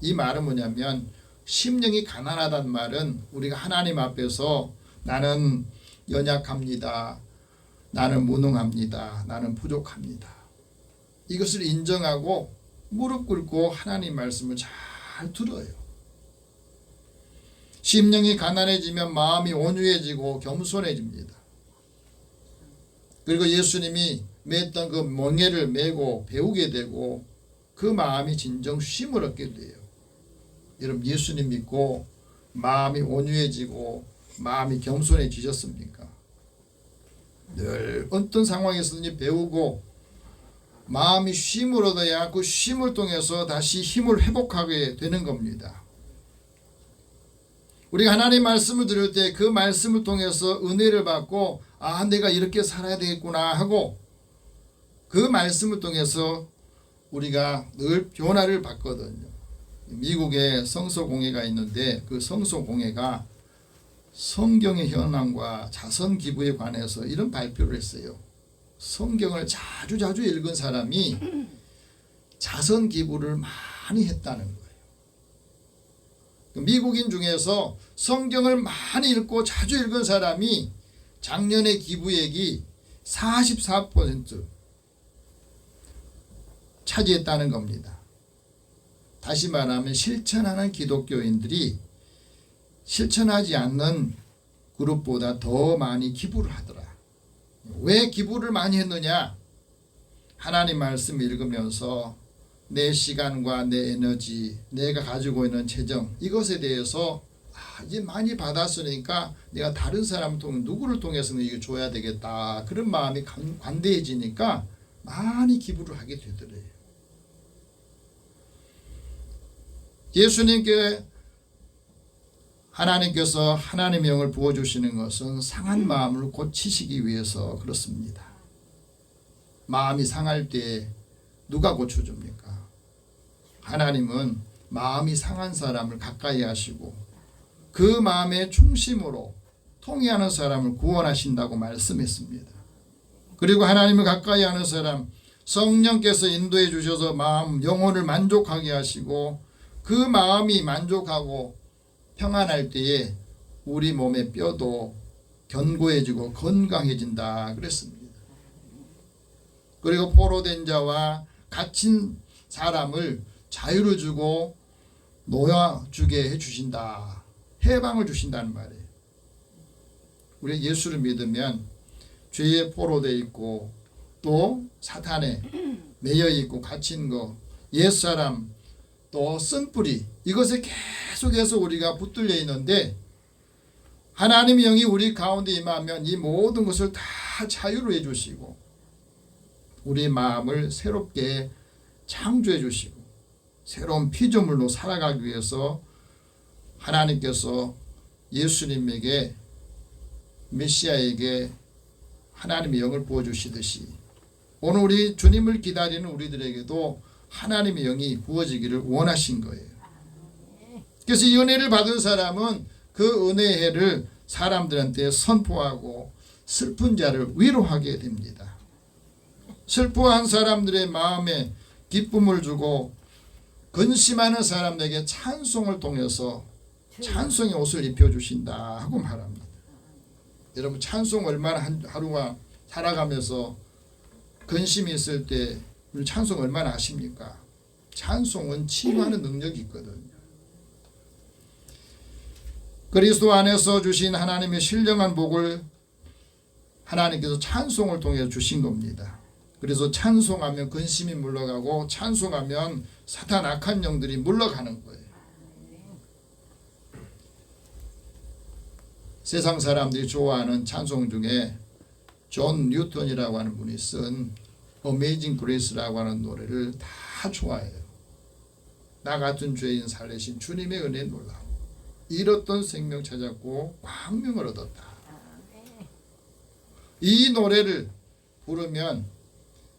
이 말은 뭐냐면 심령이 가난하단 말은 우리가 하나님 앞에서 나는 연약합니다, 나는 무능합니다, 나는 부족합니다, 이것을 인정하고 무릎 꿇고 하나님 말씀을 잘 들어요. 심령이 가난해지면 마음이 온유해지고 겸손해집니다. 그리고 예수님이 맸던 그 멍에를 메고 배우게 되고 그 마음이 진정 쉼을 얻게 돼요. 여러분, 예수님 믿고 마음이 온유해지고 마음이 겸손해지셨습니까? 늘 어떤 상황에서든지 배우고 마음이 쉼을 얻어야 그 쉼을 통해서 다시 힘을 회복하게 되는 겁니다. 우리가 하나님 말씀을 들을 때 그 말씀을 통해서 은혜를 받고 아, 내가 이렇게 살아야 되겠구나 하고 그 말씀을 통해서 우리가 늘 변화를 받거든요. 미국에 성서공회가 있는데 그 성서공회가 성경의 현황과 자선 기부에 관해서 이런 발표를 했어요. 성경을 자주 읽은 사람이 자선 기부를 많이 했다는 거예요. 미국인 중에서 성경을 많이 읽고 자주 읽은 사람이 작년에 기부액이 44% 차지했다는 겁니다. 다시 말하면 실천하는 기독교인들이 실천하지 않는 그룹보다 더 많이 기부를 하더라. 왜 기부를 많이 했느냐? 하나님 말씀 읽으면서 내 시간과 내 에너지, 내가 가지고 있는 재정, 이것에 대해서 이제 많이 받았으니까 내가 다른 사람을 통해 누구를 통해서는 이거 줘야 되겠다, 그런 마음이 관대해지니까 많이 기부를 하게 되더래요. 예수님께 하나님께서 하나님의 영을 부어주시는 것은 상한 마음을 고치시기 위해서 그렇습니다. 마음이 상할 때 누가 고쳐줍니까? 하나님은 마음이 상한 사람을 가까이 하시고 그 마음의 중심으로 통해하는 사람을 구원하신다고 말씀했습니다. 그리고 하나님을 가까이 하는 사람, 성령께서 인도해 주셔서 마음, 영혼을 만족하게 하시고 그 마음이 만족하고 평안할 때에 우리 몸의 뼈도 견고해지고 건강해진다 그랬습니다. 그리고 포로된 자와 갇힌 사람을 자유를 주고 놓아주게 해주신다. 해방을 주신다는 말이에요. 우리 예수를 믿으면 죄에 포로되어 있고 또 사탄에 매여 있고 갇힌 거, 옛사람, 또 쓴뿌리, 이것에 계속해서 우리가 붙들려 있는데 하나님의 영이 우리 가운데 임하면 이 모든 것을 다 자유로 해주시고 우리 마음을 새롭게 창조해 주시고 새로운 피조물로 살아가기 위해서 하나님께서 예수님에게, 메시아에게 하나님의 영을 부어주시듯이 오늘 우리 주님을 기다리는 우리들에게도 하나님의 영이 부어지기를 원하신 거예요. 그래서 이 은혜를 받은 사람은 그 은혜의 해를 사람들한테 선포하고 슬픈 자를 위로하게 됩니다. 슬퍼한 사람들의 마음에 기쁨을 주고 근심하는 사람에게 찬송을 통해서 찬송의 옷을 입혀주신다 하고 말합니다. 여러분 찬송 얼마나 하루가 살아가면서 근심이 있을 때 찬송 얼마나 하십니까? 찬송은 치유하는 능력이 있거든요. 그리스도 안에서 주신 하나님의 신령한 복을 하나님께서 찬송을 통해 주신 겁니다. 그래서 찬송하면 근심이 물러가고 찬송하면 사탄 악한 영들이 물러가는 거예요. 세상 사람들이 좋아하는 찬송 중에 존 뉴턴이라고 하는 분이 쓴 Amazing Grace라고 하는 노래를 다 좋아해요. 나 같은 죄인 살리신 주님의 은혜에 놀라워 잃었던 생명 찾았고 광명을 얻었다. 이 노래를 부르면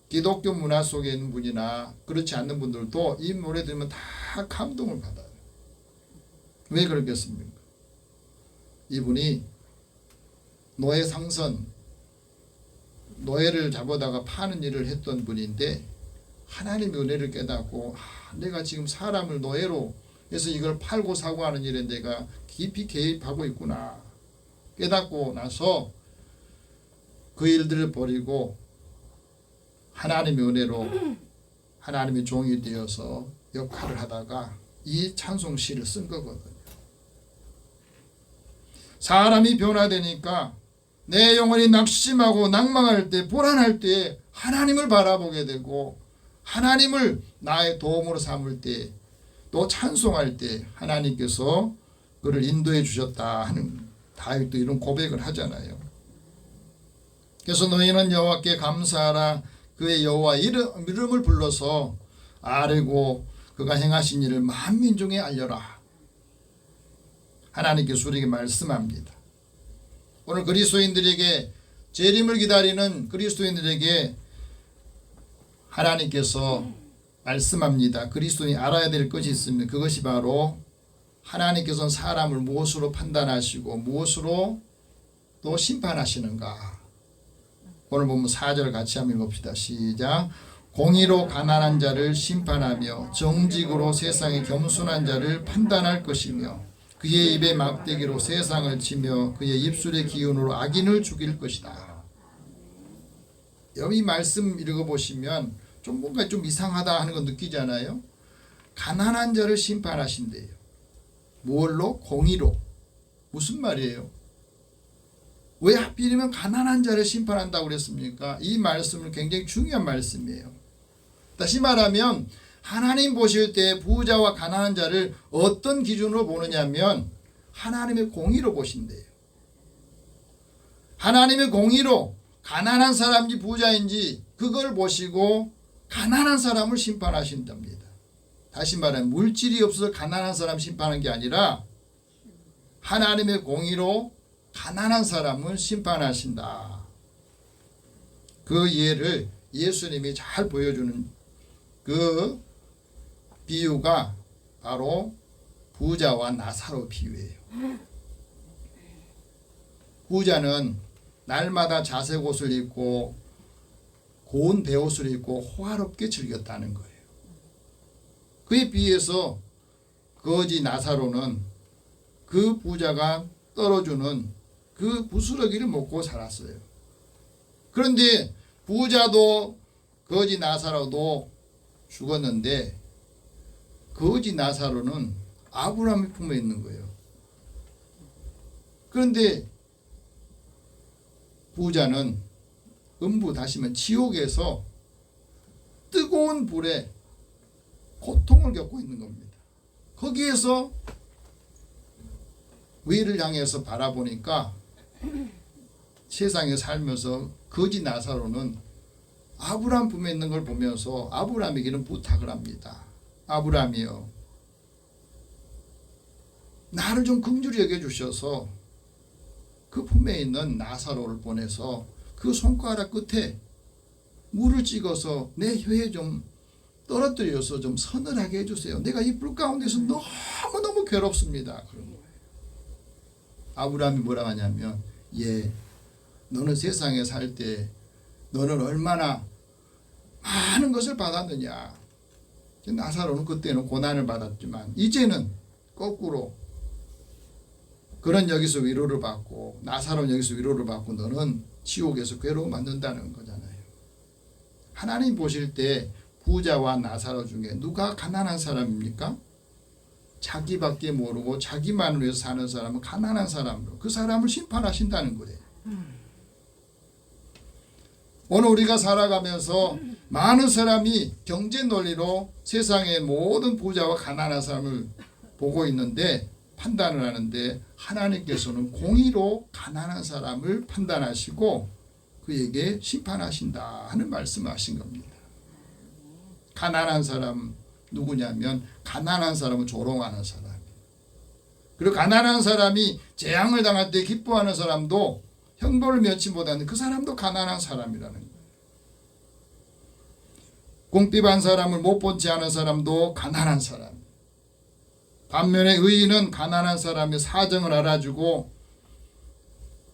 기독교 문화 속에 있는 분이나 그렇지 않는 분들도 이 노래 들으면 다 감동을 받아요. 왜 그러겠습니까? 이분이 노예 상선, 노예를 잡아다가 파는 일을 했던 분인데 하나님의 은혜를 깨닫고 내가 지금 사람을 노예로 해서 이걸 팔고 사고 하는 일에 내가 깊이 개입하고 있구나 깨닫고 나서 그 일들을 버리고 하나님의 은혜로 하나님의 종이 되어서 역할을 하다가 이 찬송시를 쓴 거거든요. 사람이 변화되니까 내 영혼이 낙심하고 낭망할 때 불안할 때 하나님을 바라보게 되고 하나님을 나의 도움으로 삼을 때 또 찬송할 때 하나님께서 그를 인도해 주셨다 하는 다윗도 이런 고백을 하잖아요. 그래서 너희는 여호와께 감사하라. 그의 여호와 이름을 불러서 아뢰고 그가 행하신 일을 만민중에 알려라. 하나님께서 우리에게 말씀합니다. 오늘 그리스도인들에게 재림을 기다리는 그리스도인들에게 하나님께서 말씀합니다. 그리스도인이 알아야 될 것이 있습니다. 그것이 바로 하나님께서는 사람을 무엇으로 판단하시고 무엇으로 또 심판하시는가. 오늘 보면 4절 같이 한번 읽읍시다. 시작. 공의로 가난한 자를 심판하며 정직으로 세상의 겸손한 자를 판단할 것이며 그의 입에 막대기로 세상을 치며 그의 입술의 기운으로 악인을 죽일 것이다. 여기 말씀 읽어보시면 좀 뭔가 좀 이상하다 하는 거 느끼잖아요. 가난한 자를 심판하신대요. 뭘로? 공의로. 무슨 말이에요? 왜 하필이면 가난한 자를 심판한다고 그랬습니까? 이 말씀은 굉장히 중요한 말씀이에요. 다시 말하면 하나님 보실 때 부자와 가난한 자를 어떤 기준으로 보느냐면 하나님의 공의로 보신대요. 하나님의 공의로 가난한 사람인지 부자인지 그걸 보시고 가난한 사람을 심판하신답니다. 다시 말하면 물질이 없어서 가난한 사람 심판하는 게 아니라 하나님의 공의로 가난한 사람을 심판하신다. 그 예를 예수님이 잘 보여주는 그 비유가 바로 부자와 나사로 비유예요. 부자는 날마다 자색 옷을 입고 고운 베옷을 입고 호화롭게 즐겼다는 거예요. 그에 비해서 거지 나사로는 그 부자가 떨어주는 그 부스러기를 먹고 살았어요. 그런데 부자도 거지 나사로도 죽었는데 거지 나사로는 아브라함의 품에 있는 거예요. 그런데 부자는 음부 다시면 지옥에서 뜨거운 불에 고통을 겪고 있는 겁니다. 거기에서 위를 향해서 바라보니까 세상에 살면서 거지 나사로는 아브라함 품에 있는 걸 보면서 아브라함에게는 부탁을 합니다. 아브라함이요, 나를 좀 긍휼히 여겨주셔서 그 품에 있는 나사로를 보내서 그 손가락 끝에 물을 찍어서 내 혀에 좀 떨어뜨려서 좀 서늘하게 해주세요. 내가 이 불 가운데서 너무너무 괴롭습니다. 그런 거예요. 아브라함이 뭐라고 하냐면, 예, 너는 세상에 살 때 너는 얼마나 많은 것을 받았느냐. 나사로는 그때는 고난을 받았지만 이제는 거꾸로 그런 여기서 위로를 받고 나사로는 여기서 위로를 받고 너는 지옥에서 괴로움 받는다는 거잖아요. 하나님 보실 때 부자와 나사로 중에 누가 가난한 사람입니까? 자기밖에 모르고 자기만을 위해서 사는 사람은 가난한 사람으로 그 사람을 심판하신다는 거예요. 오늘 우리가 살아가면서 많은 사람이 경제 논리로 세상의 모든 부자와 가난한 사람을 보고 있는데 판단을 하는데 하나님께서는 공의로 가난한 사람을 판단하시고 그에게 심판하신다 하는 말씀을 하신 겁니다. 가난한 사람 누구냐면 가난한 사람은 조롱하는 사람. 그리고 가난한 사람이 재앙을 당할 때 기뻐하는 사람도 형벌을 면치 못하는 그 사람도 가난한 사람이라는 거예요. 궁핍한 사람을 못 본지 않은 사람도 가난한 사람. 반면에 의인은 가난한 사람의 사정을 알아주고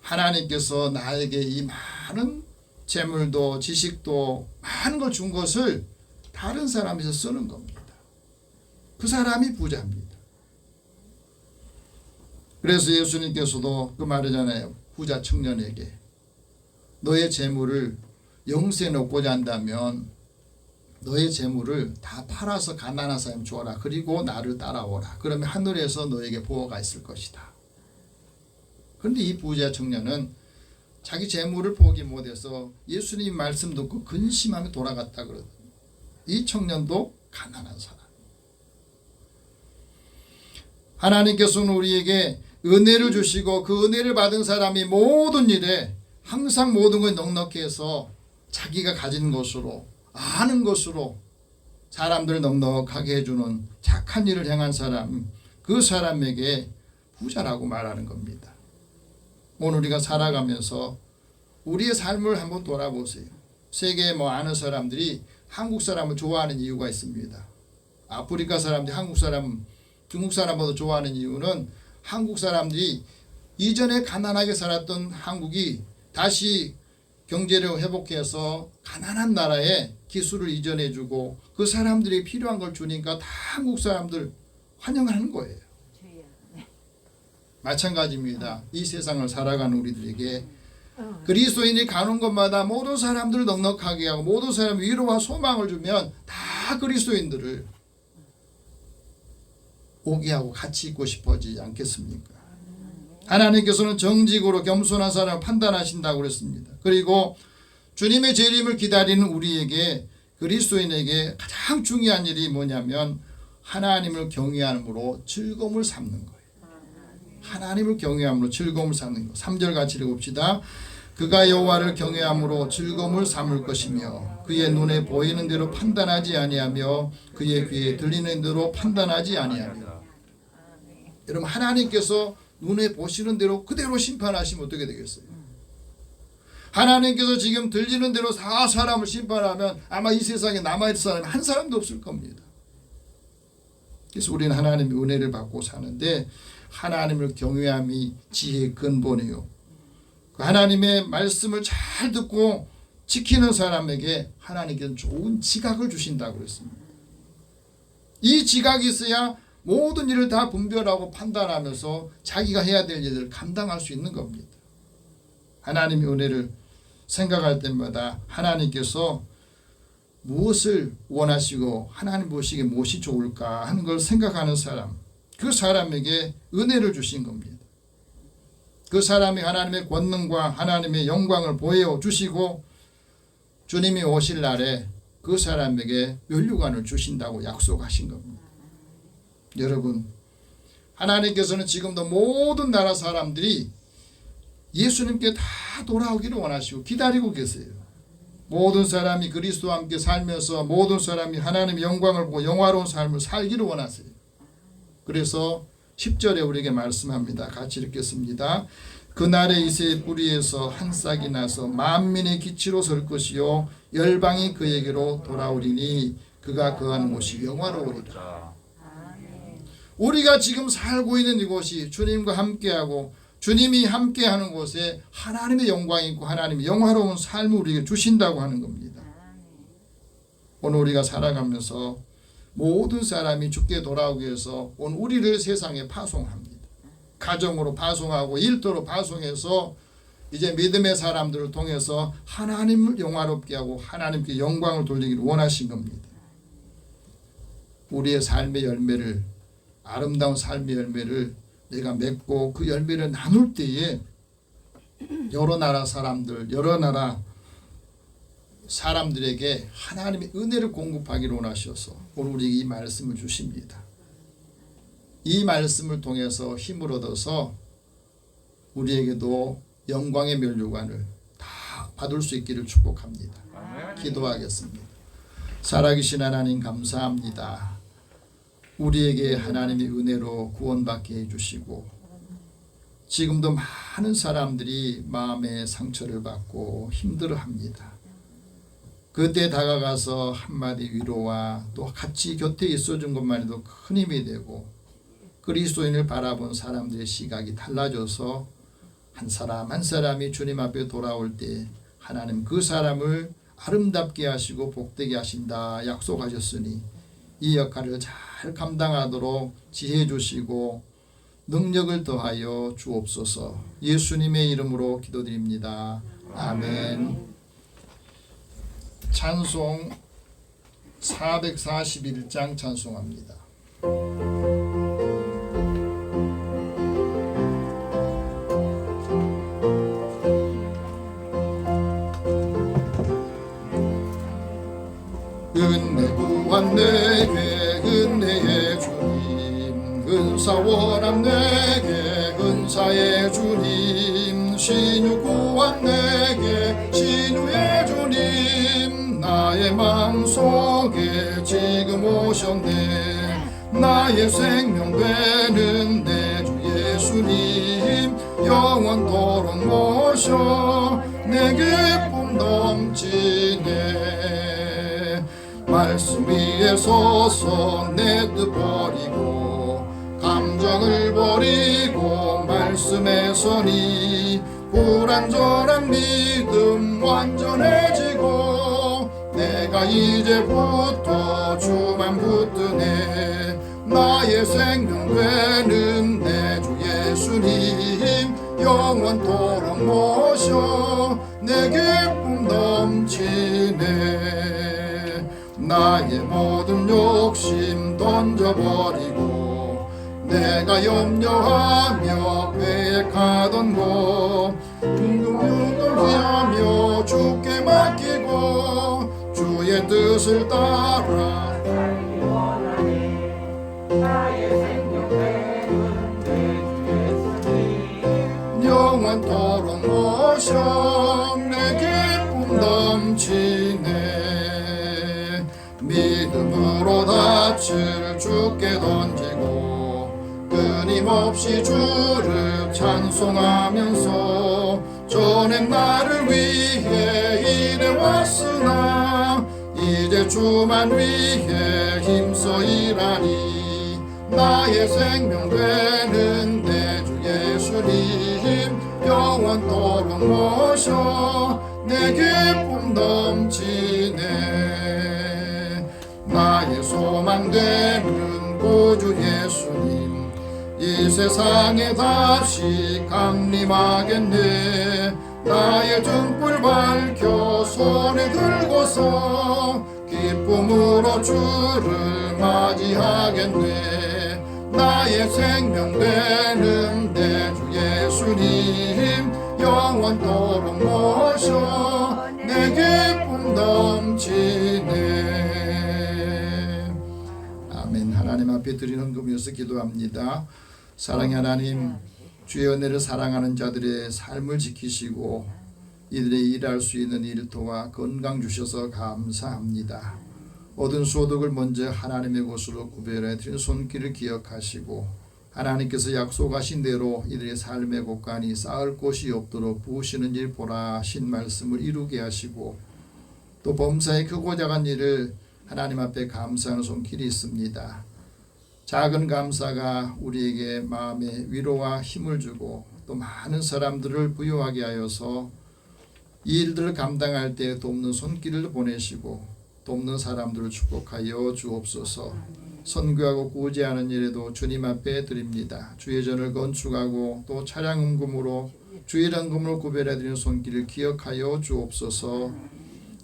하나님께서 나에게 이 많은 재물도 지식도 많은 걸 준 것을 다른 사람에서 쓰는 겁니다. 그 사람이 부자입니다. 그래서 예수님께서도 그 말이잖아요. 부자 청년에게 너의 재물을 영세에 넣고자 한다면 너의 재물을 다 팔아서 가난한 사람에 주어라. 그리고 나를 따라오라. 그러면 하늘에서 너에게 보호가 있을 것이다. 그런데 이 부자 청년은 자기 재물을 포기 못해서 예수님 말씀 듣고 근심하며 돌아갔다 그러거든요. 이 청년도 가난한 사람. 하나님께서는 우리에게 은혜를 주시고 그 은혜를 받은 사람이 모든 일에 항상 모든 걸 넉넉히 해서 자기가 가진 것으로 아는 것으로 사람들을 넉넉하게 해주는 착한 일을 행한 사람, 그 사람에게 부자라고 말하는 겁니다. 오늘 우리가 살아가면서 우리의 삶을 한번 돌아보세요. 세계에 아는 사람들이 한국 사람을 좋아하는 이유가 있습니다. 아프리카 사람들이 한국 사람, 중국 사람보다 좋아하는 이유는 한국 사람들이 이전에 가난하게 살았던 한국이 다시 경제를 회복해서 가난한 나라에 기술을 이전해주고 그 사람들이 필요한 걸 주니까 다 한국 사람들 환영하는 거예요. 마찬가지입니다. 이 세상을 살아가는 우리들에게 그리스도인이 가는 곳마다 모든 사람들을 넉넉하게 하고 모든 사람 위로와 소망을 주면 다 그리스도인들을 오게 하고 같이 있고 싶어지지 않겠습니까? 하나님께서는 정직으로 겸손한 사람을 판단하신다고 그랬습니다. 그리고 주님의 재림을 기다리는 우리에게 그리스도인에게 가장 중요한 일이 뭐냐면 하나님을 경외함으로 즐거움을 삼는 거예요. 하나님을 경외함으로 즐거움을 삼는 것. 3절 같이 읽읍시다. 그가 여호와를 경외함으로 즐거움을 삼을 것이며 그의 눈에 보이는 대로 판단하지 아니하며 그의 귀에 들리는 대로 판단하지 아니하며. 여러분 하나님께서 눈에 보시는 대로 그대로 심판하시면 어떻게 되겠어요? 하나님께서 지금 들리는 대로 다 사람을 심판하면 아마 이 세상에 남아있을 사람이 한 사람도 없을 겁니다. 그래서 우리는 하나님의 은혜를 받고 사는데 하나님을 경외함이 지혜의 근본이요. 하나님의 말씀을 잘 듣고 지키는 사람에게 하나님께서는 좋은 지각을 주신다고 그랬습니다. 이 지각이 있어야 모든 일을 다 분별하고 판단하면서 자기가 해야 될 일을 감당할 수 있는 겁니다. 하나님의 은혜를 생각할 때마다 하나님께서 무엇을 원하시고 하나님 보시기에 무엇이 좋을까 하는 걸 생각하는 사람, 그 사람에게 은혜를 주신 겁니다. 그 사람이 하나님의 권능과 하나님의 영광을 보여주시고 주님이 오실 날에 그 사람에게 면류관을 주신다고 약속하신 겁니다. 여러분, 하나님께서는 지금도 모든 나라 사람들이 예수님께 다 돌아오기를 원하시고 기다리고 계세요. 모든 사람이 그리스도와 함께 살면서 모든 사람이 하나님의 영광을 보고 영화로운 삶을 살기를 원하세요. 그래서 10절에 우리에게 말씀합니다. 같이 읽겠습니다. 그날에 이새의 뿌리에서 한 싹이 나서 만민의 기치로 설 것이요 열방이 그에게로 돌아오리니 그가 거하는 곳이 영화로우리라. 우리가 지금 살고 있는 이곳이 주님과 함께하고 주님이 함께하는 곳에 하나님의 영광이 있고 하나님의 영화로운 삶을 우리에게 주신다고 하는 겁니다. 오늘 우리가 살아가면서 모든 사람이 주께 돌아오기 위해서 오늘 우리를 세상에 파송합니다. 가정으로 파송하고 일터로 파송해서 이제 믿음의 사람들을 통해서 하나님을 영화롭게 하고 하나님께 영광을 돌리기를 원하신 겁니다. 우리의 삶의 열매를, 아름다운 삶의 열매를 내가 맺고 그 열매를 나눌 때에 여러 나라 사람들, 여러 나라 사람들에게 하나님의 은혜를 공급하기를 원하셔서 오늘 우리에게 이 말씀을 주십니다. 이 말씀을 통해서 힘을 얻어서 우리에게도 영광의 면류관을 다 받을 수 있기를 축복합니다. 기도하겠습니다. 살아계신 하나님 감사합니다. 우리에게 하나님의 은혜로 구원받게 해주시고 지금도 많은 사람들이 마음의 상처를 받고 힘들어합니다. 그때 다가가서 한마디 위로와 또 같이 곁에 있어준 것만 해도 큰 힘이 되고 그리스도인을 바라본 사람들의 시각이 달라져서 한 사람 한 사람이 주님 앞에 돌아올 때 하나님 그 사람을 아름답게 하시고 복되게 하신다 약속하셨으니 이 역할을 잘 감당하도록 지혜 주시고 능력을 더하여 주옵소서. 예수님의 이름으로 기도드립니다. 아멘. 찬송 441장 찬송합니다. 은혜 구한 내게 은혜의 주님, 은사 원함 내게 은사의 주님, 신유 구한 내게 신유의 주님, 나의 마음속에 지금 오셨네. 나의 생명 되는 내 주 예수님, 영원토록 모셔 내 기쁨 넘치네. 말씀 위에 서서 내 뜻 버리고 감정을 버리고 말씀에 서니 불완전한 믿음 완전해지고 내가 이제부터 주만 붙드네. 나의 생명 되는 내 주 예수님, 영원토록 모셔 내 기쁨 넘치네. 나의 모든 욕심 던져버리고 내가 염려하며 계획하던 것 둥둥둥 피하며 주께 맡기고 주의 뜻을 따라 살기 원하네. 나의 생명 되는 내 주 예수님, 영원토록 모셔 내 기쁨 넘치네. 믿음으로 닻을 주께 던지고 끊임없이 주를 찬송하면서 전엔 나를 위해 일해왔으나 이제 주만 위해 힘써 일하니. 나의 생명 되는 내 주 예수님, 영원토록 모셔 내 기쁨 넘치네. 나의 소망 되는 구주 예수님, 이 세상에 다시 강림하겠네. 나의 등불 밝혀 손에 들고서 길 기쁨으로 주를 맞이하겠네. 나의 생명 되는 대주 예수님 영원토록 모셔 내 기쁨 넘치네. 아멘. 하나님 앞에 드리는 헌금이어서 기도합니다. 사랑의 하나님, 주의 은혜를 사랑하는 자들의 삶을 지키시고 이들이 일할 수 있는 일터와 건강 주셔서 감사합니다. 얻은 소득을 먼저 하나님의 것으로 구별해 드린 손길을 기억하시고 하나님께서 약속하신 대로 이들의 삶의 곳간이 쌓을 곳이 없도록 부으시는 일 보라 하신 말씀을 이루게 하시고 또 범사의 크고 작은 일을 하나님 앞에 감사하는 손길이 있습니다. 작은 감사가 우리에게 마음의 위로와 힘을 주고 또 많은 사람들을 부유하게 하여서 이 일들을 감당할 때 돕는 손길을 보내시고 돕는 사람들을 축복하여 주옵소서. 선교하고 구제하는 일에도 주님 앞에 드립니다. 주의 전을 건축하고 또 차량 헌금으로 주의 헌금을 구별해 드리는 손길을 기억하여 주옵소서.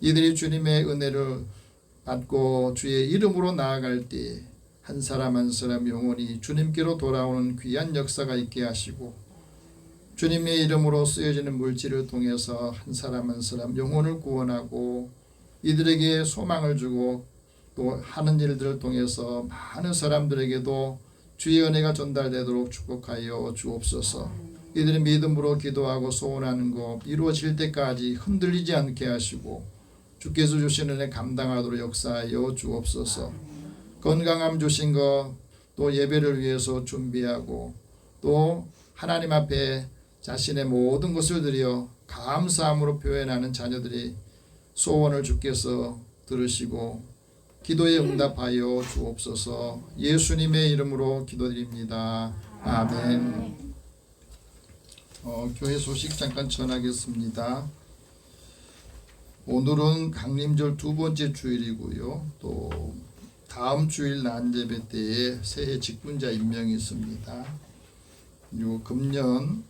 이들이 주님의 은혜를 받고 주의 이름으로 나아갈 때 한 사람 한 사람 영혼이 주님께로 돌아오는 귀한 역사가 있게 하시고 주님의 이름으로 쓰여지는 물질을 통해서 한 사람 한 사람 영혼을 구원하고 이들에게 소망을 주고 또 하는 일들을 통해서 많은 사람들에게도 주의 은혜가 전달되도록 축복하여 주옵소서. 이들이 믿음으로 기도하고 소원하는 것 이루어질 때까지 흔들리지 않게 하시고 주께서 주신 은혜 감당하도록 역사하여 주옵소서. 건강함 주신 것 또 예배를 위해서 준비하고 또 하나님 앞에 자신의 모든 것을 드려 감사함으로 표현하는 자녀들이 소원을 주께서 들으시고 기도에 응답하여 주옵소서. 예수님의 이름으로 기도드립니다. 아멘. 교회 소식 잠깐 전하겠습니다. 오늘은 강림절 두 번째 주일이고요. 또 다음 주일 난제배 때에 새해 직분자 임명이 있습니다. 그리고 금년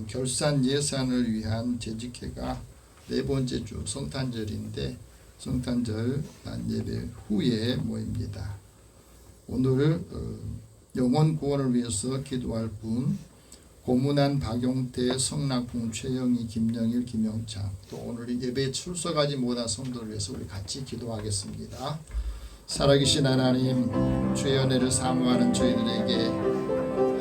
결산 예산을 위한 재직회가 네 번째 주 성탄절인데 성탄절 난제배 후에 모입니다. 오늘 영혼 구원을 위해서 기도할 분 고문한 박용태, 성낙봉, 최영희, 김영일, 김영창 또 오늘 예배에 출석하지 못한 성도를 위해서 우리 같이 기도하겠습니다. 살아계신 하나님, 주의 은혜를 사모하는 저희들에게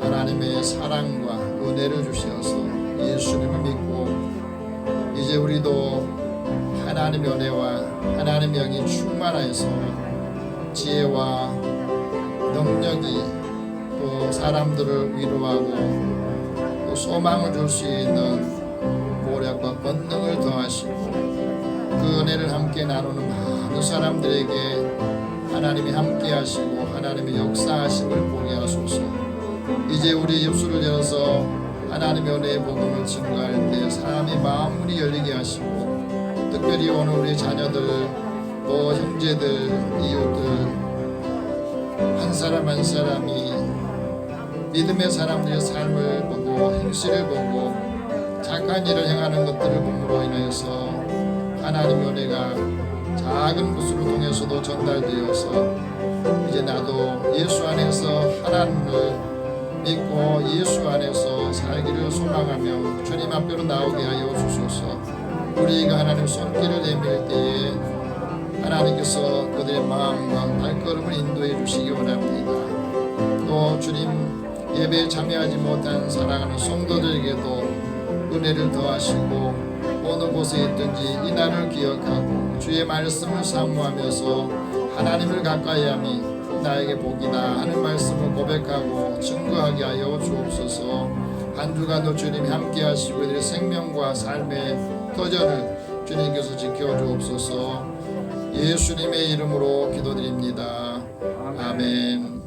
하나님의 사랑과 은혜를 주셔서 예수님을 믿고 이제 우리도 하나님의 은혜와 하나님의 영이 충만하여서 지혜와 능력이 또 사람들을 위로하고 또 소망을 줄 수 있는 모략과 권능을 더하시고 그 은혜를 함께 나누는 많은 사람들에게 하나님이 함께 하시고 하나님의 역사하심을 보게 하소서. 이제 우리 입술을 열어서 하나님의 은혜의 복음을 증거할 때 사람의 마음문이 열리게 하시고 특별히 오늘 우리 자녀들 또 형제들 이웃들 한 사람 한 사람이 믿음의 사람들의 삶을 보고 행실을 보고 착한 일을 행하는 것들을 봄으로 인해서 하나님의 은혜가 작은 것으로 통해서도 전달되어서 이제 나도 예수 안에서 하나님을 믿고 예수 안에서 살기를 소망하며 주님 앞으로 나오게 하여 주소서. 우리가 하나님 손길을 내밀 때에 하나님께서 그들의 마음과 발걸음을 인도해 주시기 원합니다. 또 주님 예배에 참여하지 못한 사랑하는 성도들에게도 은혜를 더하시고 어느 곳에 있든지 이 날을 기억하고 주의 말씀을 사모하면서 하나님을 가까이함이 나에게 복이다 하는 말씀을 고백하고 증거하게 하여 주옵소서. 한 주간도 주님이 함께 하시고 이들의 생명과 삶의 터전을 주님께서 지켜주옵소서. 예수님의 이름으로 기도드립니다. 아멘.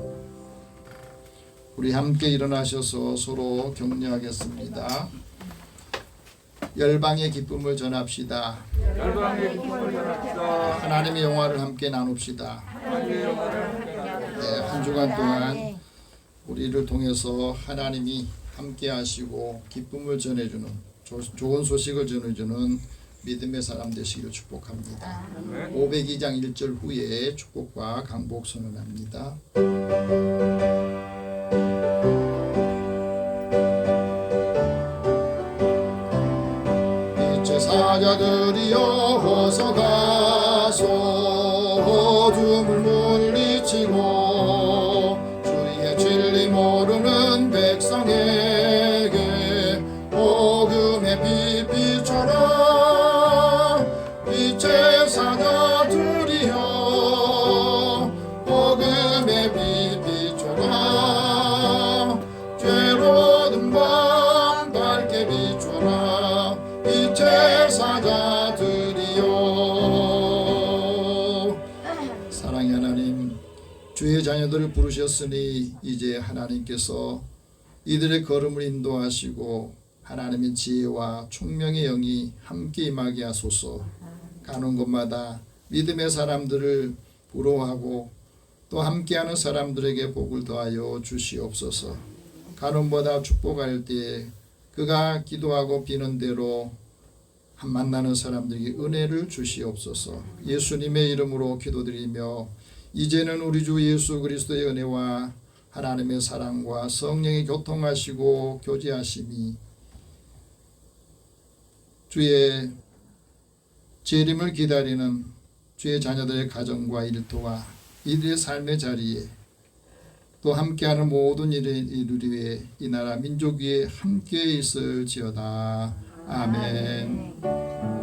우리 함께 일어나셔서 서로 격려하겠습니다. 열방의 기쁨을 전합시다. 하나님의 영화를 함께 나눕시다. 한 주간 동안 우리를 통해서 하나님이 함께 하시고 기쁨을 전해주는 좋은 소식을 전해주는 믿음의 사람 되시기를 축복합니다. 502장 1절 후에 축복과 강복 선언합니다. 빛의 사자들이여 어서 가소 어둠을 물리치고 주의 진리 모르는 백성에게 복음의 빛 비춰라. 빛의 사자들이여 복음의 빛 비춰라. 죄로든 밤 밝게 비춰라. 빛의 사자들이여. 사랑의 하나님, 주의 자녀들을 부르셨으니 이제 하나님께서 이들의 걸음을 인도하시고 하나님의 지혜와 총명의 영이 함께 임하게 하소서. 가는 곳마다 믿음의 사람들을 부러워하고 또 함께하는 사람들에게 복을 더하여 주시옵소서. 가는 곳마다 축복할 때에 그가 기도하고 비는 대로 만나는 사람들에게 은혜를 주시옵소서. 예수님의 이름으로 기도드리며 이제는 우리 주 예수 그리스도의 은혜와 하나님의 사랑과 성령의 교통하시고 교제하심이 주의 재림을 기다리는 주의 자녀들의 가정과 일터와 이들의 삶의 자리에 또 함께하는 모든 이들 위에 이 나라 민족 위에 함께 있을지어다. 아멘.